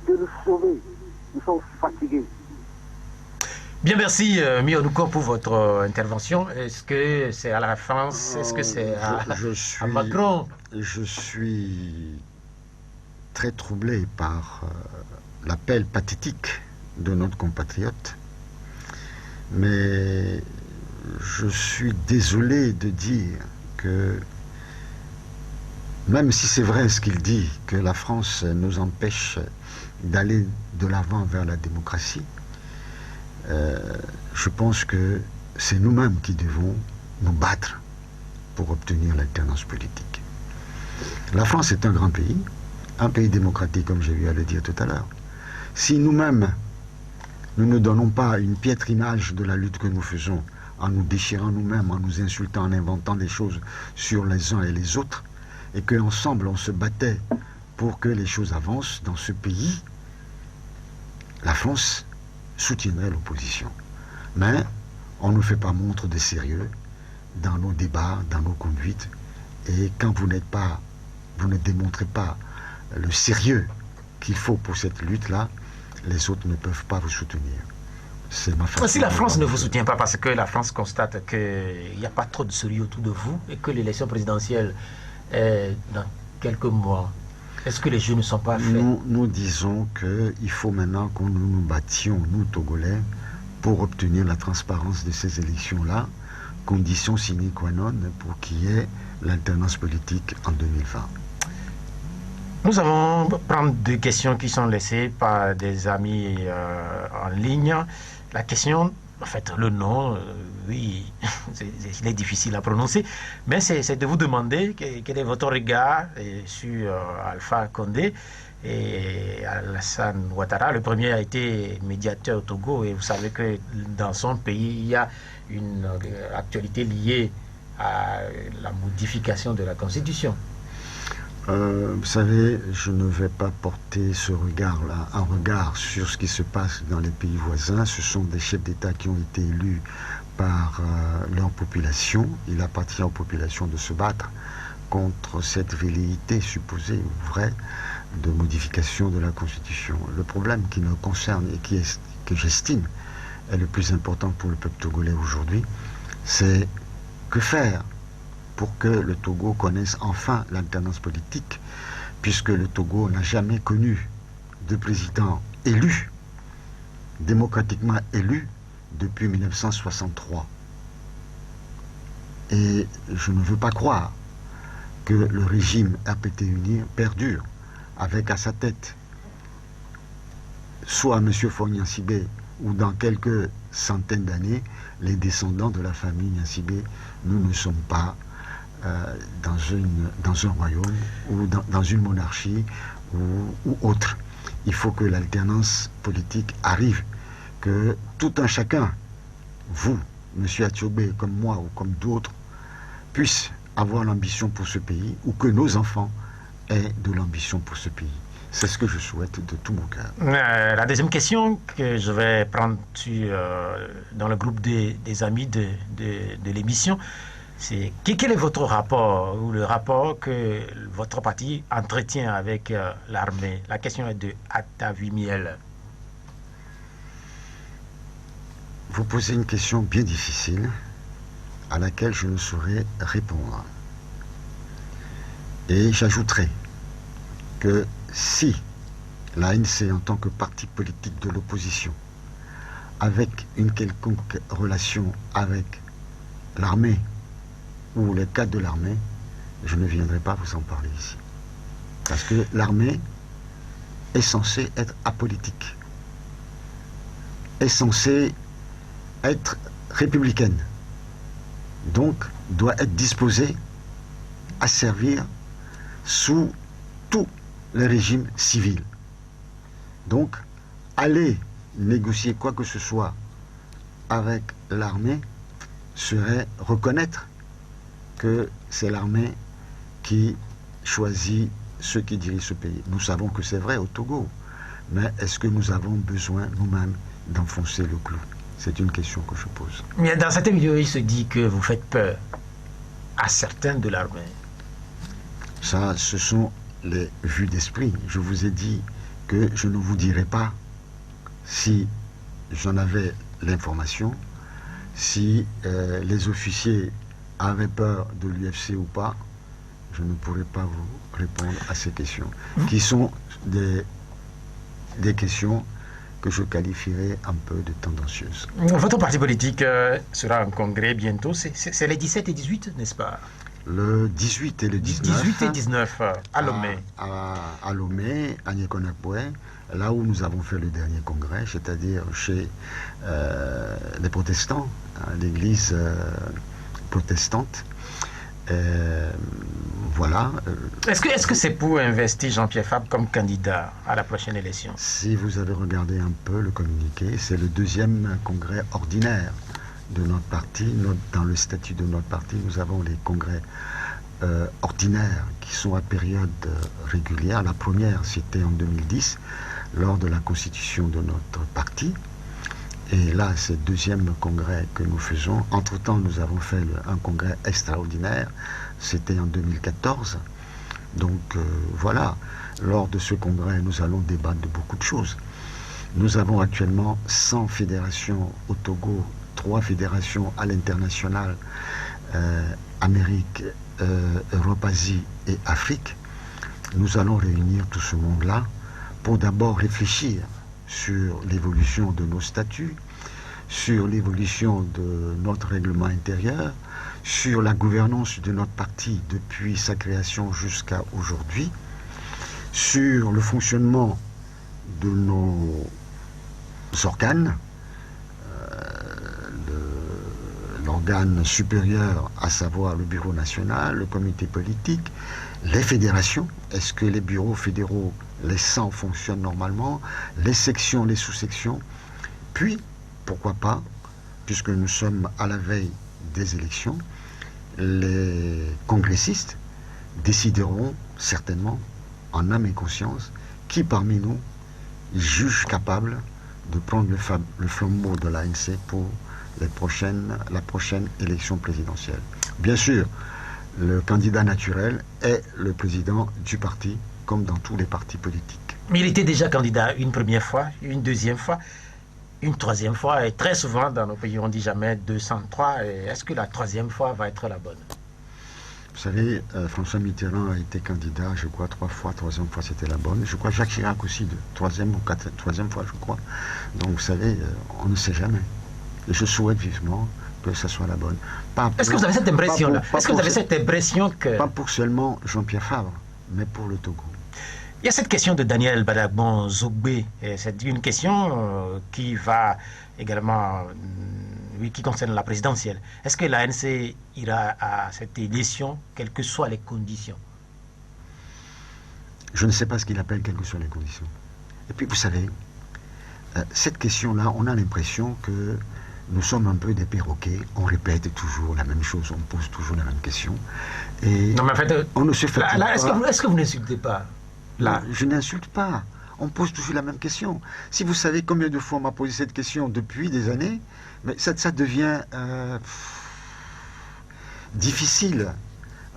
de nous sauver. Nous sommes fatigués. Bien, merci Mionouko pour votre intervention. Est-ce que c'est à la France? Est-ce que c'est à Macron? Je suis très troublé par l'appel pathétique de notre compatriote. Mais je suis désolé de dire que même si c'est vrai ce qu'il dit, que la France nous empêche d'aller de l'avant vers la démocratie, je pense que c'est nous-mêmes qui devons nous battre pour obtenir l'alternance politique. La France est un grand pays, un pays démocratique, comme j'ai eu à le dire tout à l'heure. Si nous-mêmes, nous ne donnons pas une piètre image de la lutte que nous faisons, en nous déchirant nous-mêmes, en nous insultant, en inventant des choses sur les uns et les autres, et qu'ensemble on se battait pour que les choses avancent dans ce pays, la France soutiendrait l'opposition. Mais on ne fait pas montre de sérieux dans nos débats, dans nos conduites, et quand vous ne démontrez pas le sérieux qu'il faut pour cette lutte-là, les autres ne peuvent pas vous soutenir. C'est ma façon. Si la France ne vous soutient pas parce que la France constate qu'il n'y a pas trop de sérieux autour de vous et que l'élection présidentielle est dans quelques mois, est-ce que les jeux ne sont pas faits? Nous disons qu'il faut maintenant que nous nous battions, nous Togolais, pour obtenir la transparence de ces élections-là, condition sine qua non pour qu'il y ait l'alternance politique en 2020. Nous allons prendre deux questions qui sont laissées par des amis en ligne. La question, en fait, le nom, oui, il est difficile à prononcer, mais c'est de vous demander quel est votre regard sur Alpha Condé et Alassane Ouattara. Le premier a été médiateur au Togo et vous savez que dans son pays, il y a une actualité liée à la modification de la Constitution. Vous savez, je ne vais pas porter ce regard-là, un regard sur ce qui se passe dans les pays voisins. Ce sont des chefs d'État qui ont été élus par leur population. Il appartient aux populations de se battre contre cette velléité supposée ou vraie de modification de la Constitution. Le problème qui me concerne et que j'estime est le plus important pour le peuple togolais aujourd'hui, c'est que faire pour que le Togo connaisse enfin l'alternance politique, puisque le Togo n'a jamais connu de président élu, démocratiquement élu, depuis 1963. Et je ne veux pas croire que le régime RPT-UNIR perdure avec à sa tête soit M. Faure Gnassingbé ou dans quelques centaines d'années, les descendants de la famille Gnassingbé. Nous ne sommes pas dans un royaume ou dans une monarchie ou autre. Il faut que l'alternance politique arrive, que tout un chacun, vous, M. Atiobé, comme moi ou comme d'autres, puisse avoir l'ambition pour ce pays, ou que nos enfants aient de l'ambition pour ce pays. C'est ce que je souhaite de tout mon cœur. La deuxième question que je vais prendre dans le groupe des amis de l'émission, c'est quel est votre rapport ou le rapport que votre parti entretient avec l'armée? La question est de Atavimiel. Vous posez une question bien difficile à laquelle je ne saurais répondre. Et j'ajouterai que si l'ANC, en tant que parti politique de l'opposition, avec une quelconque relation avec l'armée ou les cadres de l'armée, je ne viendrai pas vous en parler ici. Parce que l'armée est censée être apolitique, est censée être républicaine, donc doit être disposée à servir sous tous les régimes civils. Donc, aller négocier quoi que ce soit avec l'armée serait reconnaître que c'est l'armée qui choisit ceux qui dirigent ce pays. Nous savons que c'est vrai au Togo, mais est-ce que nous avons besoin nous-mêmes d'enfoncer le clou? C'est une question que je pose. Mais dans certains milieux, il se dit que vous faites peur à certains de l'armée. Ça, ce sont les vues d'esprit. Je vous ai dit que je ne vous dirai pas si j'en avais l'information, si les officiers avaient peur de l'UFC ou pas. Je ne pourrais pas vous répondre à ces questions, qui sont des questions que je qualifierais un peu de tendancieuses. Votre parti politique sera en congrès bientôt. C'est les 17 et 18, n'est-ce pas? Le 18 et le 19. 18 et 19 à Lomé. À Lomé, à Nyekonakwe, là où nous avons fait le dernier congrès, c'est-à-dire chez les protestants, l'église protestante. Voilà. Est-ce que c'est pour investir Jean-Pierre Fabre comme candidat à la prochaine élection? Si vous avez regardé un peu le communiqué, c'est le deuxième congrès ordinaire de notre parti. Dans le statut de notre parti, nous avons les congrès ordinaires qui sont à période régulière. La première, c'était en 2010, lors de la constitution de notre parti. Et là, c'est le deuxième congrès que nous faisons. Entre-temps, nous avons fait un congrès extraordinaire. C'était en 2014. Donc, voilà. Lors de ce congrès, nous allons débattre de beaucoup de choses. Nous avons actuellement 100 fédérations au Togo, 3 fédérations à l'international, Amérique, Europe, Asie et Afrique. Nous allons réunir tout ce monde-là pour d'abord réfléchir sur l'évolution de nos statuts, sur l'évolution de notre règlement intérieur, sur la gouvernance de notre parti depuis sa création jusqu'à aujourd'hui, sur le fonctionnement de nos organes, l'organe supérieur, à savoir le bureau national, le comité politique, les fédérations. Est-ce que les bureaux fédéraux, les 100 fonctionnent normalement, les sections, les sous-sections? Puis, pourquoi pas, puisque nous sommes à la veille des élections, les congressistes décideront certainement, en âme et conscience, qui parmi nous juge capable de prendre le flambeau de l'ANC pour la prochaine élection présidentielle. Bien sûr, le candidat naturel est le président du parti, comme dans tous les partis politiques. Mais il était déjà candidat une première fois, une deuxième fois, une troisième fois, et très souvent dans nos pays on dit jamais 203. Est-ce que la troisième fois va être la bonne? Vous savez, François Mitterrand a été candidat, je crois, 3 fois, troisième fois c'était la bonne. Je crois Jacques Chirac aussi, troisième fois, je crois. Donc vous savez, on ne sait jamais. Et je souhaite vivement que ça soit la bonne. Est-ce que vous avez cette impression-là? Est-ce que vous avez cette impression que... Pas pour seulement Jean-Pierre Fabre, mais pour le Togo. Il y a cette question de Daniel Badagbon Zogbé. C'est une question qui va également, qui concerne la présidentielle. Est-ce que l'ANC ira à cette élection, quelles que soient les conditions? Je ne sais pas ce qu'il appelle quelles que soient les conditions. Et puis, vous savez, cette question-là, on a l'impression que nous sommes un peu des perroquets, on répète toujours la même chose, on pose toujours la même question. Et non, mais en fait, on ne se fait pas. Est-ce que vous n'insultez pas là? Je n'insulte pas. On pose toujours la même question. Si vous savez combien de fois on m'a posé cette question depuis des années, mais ça devient difficile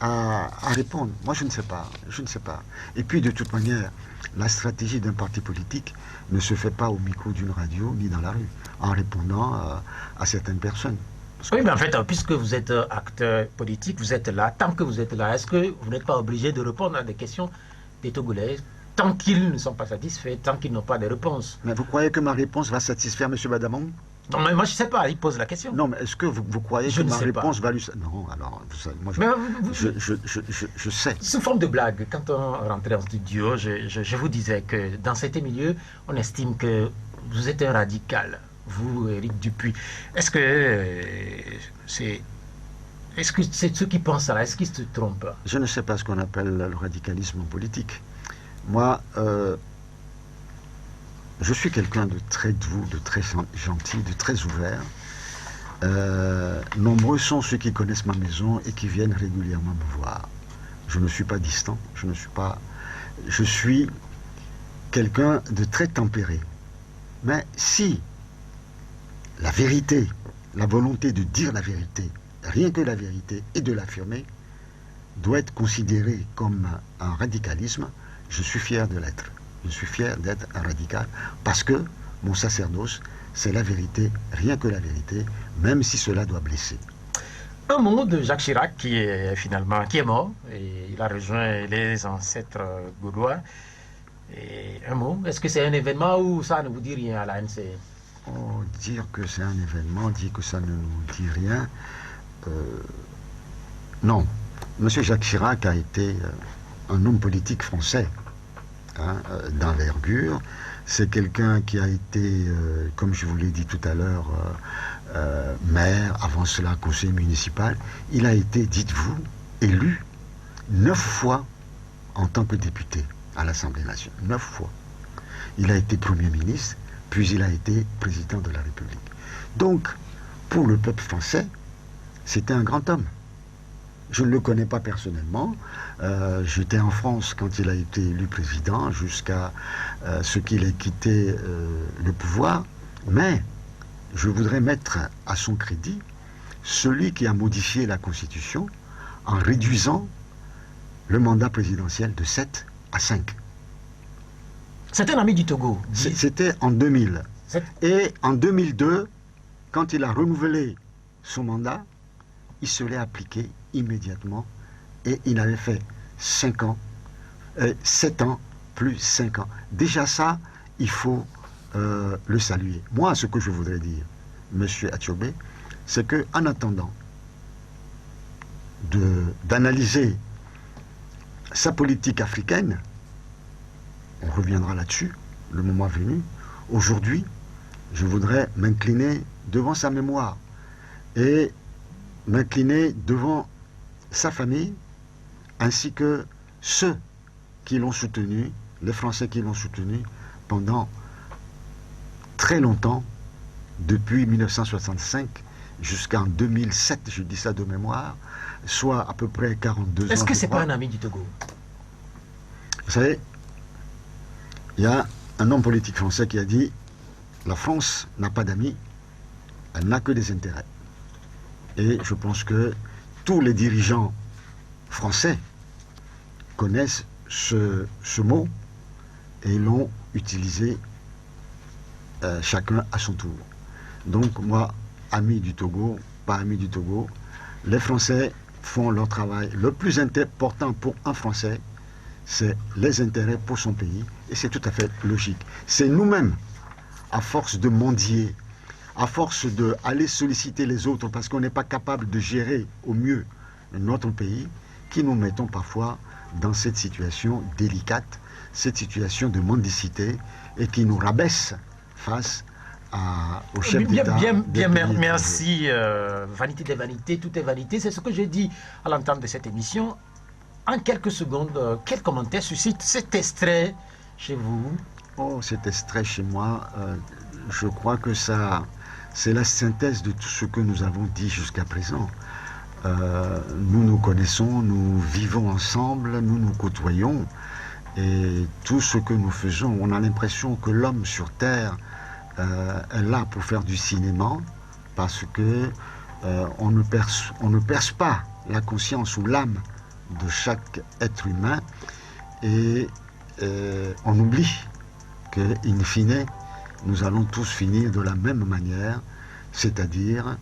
à répondre. Moi, je ne sais pas. Je ne sais pas. Et puis, de toute manière, la stratégie d'un parti politique ne se fait pas au micro d'une radio ni dans la rue, en répondant à certaines personnes. Oui, mais en fait, puisque vous êtes acteur politique, vous êtes là. Tant que vous êtes là, est-ce que vous n'êtes pas obligé de répondre à des questions des Togolais, tant qu'ils ne sont pas satisfaits, tant qu'ils n'ont pas de réponse? Mais vous croyez que ma réponse va satisfaire M. Badamon? Non, mais moi, je ne sais pas, il pose la question. Non, mais est-ce que vous croyez Je que ne ma sais pas. réponse value ça? Non, alors, vous savez, moi, Mais je sais. sous forme de blague, quand on rentrait en studio, je vous disais que dans cet milieu, on estime que vous êtes un radical, vous, Éric Dupuis. Est-ce que c'est ceux qui pensent ça, est-ce qu'ils se trompent? Je ne sais pas ce qu'on appelle le radicalisme politique. Moi, je suis quelqu'un de très doux, de très gentil, de très ouvert. Nombreux sont ceux qui connaissent ma maison et qui viennent régulièrement me voir. Je ne suis pas distant, je suis quelqu'un de très tempéré. Mais si la vérité, la volonté de dire la vérité, rien que la vérité, et de l'affirmer, doit être considérée comme un radicalisme, je suis fier de l'être. Je suis fier d'être un radical parce que mon sacerdoce, c'est la vérité, rien que la vérité, même si cela doit blesser. Un mot de Jacques Chirac qui est mort et il a rejoint les ancêtres gaulois. Et un mot, est-ce que c'est un événement ou ça ne vous dit rien à l'ANC? Oh, dire que c'est un événement, dire que ça ne nous dit rien, non. Monsieur Jacques Chirac a été un homme politique français, d'envergure. C'est quelqu'un qui a été, comme je vous l'ai dit tout à l'heure, maire, avant cela conseiller municipal. Il a été, dites-vous, élu 9 fois en tant que député à l'Assemblée nationale. 9 fois. Il a été Premier ministre, puis il a été président de la République. Donc, pour le peuple français, c'était un grand homme. Je ne le connais pas personnellement. J'étais en France quand il a été élu président, jusqu'à ce qu'il ait quitté le pouvoir. Mais je voudrais mettre à son crédit celui qui a modifié la Constitution en réduisant le mandat présidentiel de 7 à 5. C'est un ami du Togo. C'était en 2000. Et en 2002, quand il a renouvelé son mandat, il se l'est appliqué immédiatement et il avait fait 7 ans plus 5 ans. Déjà ça, il faut le saluer. Moi, ce que je voudrais dire, monsieur Achiobé, c'est que en attendant d'analyser sa politique africaine, on reviendra là-dessus, le moment venu. Aujourd'hui, je voudrais m'incliner devant sa mémoire et m'incliner devant sa famille, ainsi que ceux qui l'ont soutenu, les Français qui l'ont soutenu pendant très longtemps, depuis 1965 jusqu'en 2007, je dis ça de mémoire, soit à peu près 42 ans. Est-ce que c'est pas un ami du Togo? Vous savez, il y a un homme politique français qui a dit « La France n'a pas d'amis, elle n'a que des intérêts ». Et je pense que tous les dirigeants français connaissent ce mot et l'ont utilisé chacun à son tour. Donc moi, ami du Togo, pas ami du Togo, les Français font leur travail. Le plus important pour un Français, c'est les intérêts pour son pays, et c'est tout à fait logique. C'est nous-mêmes, à force de mendier, à force d'aller solliciter les autres parce qu'on n'est pas capable de gérer au mieux notre pays, qui nous mettons parfois dans cette situation délicate, cette situation de mendicité, et qui nous rabaisse face au chef d'État. Merci. Vanité des vanités, tout est vanité. C'est ce que j'ai dit à l'entame de cette émission. En quelques secondes, quel commentaire suscite cet extrait chez vous? Oh, cet extrait chez moi, je crois que ça, c'est la synthèse de tout ce que nous avons dit jusqu'à présent. Nous nous connaissons, nous vivons ensemble, nous nous côtoyons, et tout ce que nous faisons, on a l'impression que l'homme sur Terre est là pour faire du cinéma, parce que on ne perce pas la conscience ou l'âme de chaque être humain, et on oublie que, in fine, nous allons tous finir de la même manière, c'est-à-dire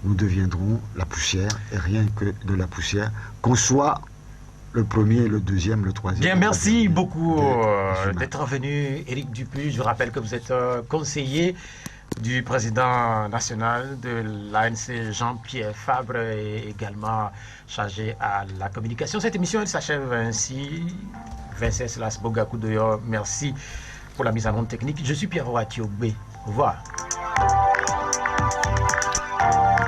nous deviendrons la poussière, et rien que de la poussière, qu'on soit le premier, le deuxième, le troisième. Bien, merci beaucoup d'être venu, Éric Dupuis. Je rappelle que vous êtes conseiller du président national de l'ANC, Jean-Pierre Fabre, est également chargé à la communication. Cette émission, elle s'achève ainsi. Vincent Slas Bogakoudoyo, merci pour la mise en onde technique. Je suis Pierre Roatiobé. Au revoir.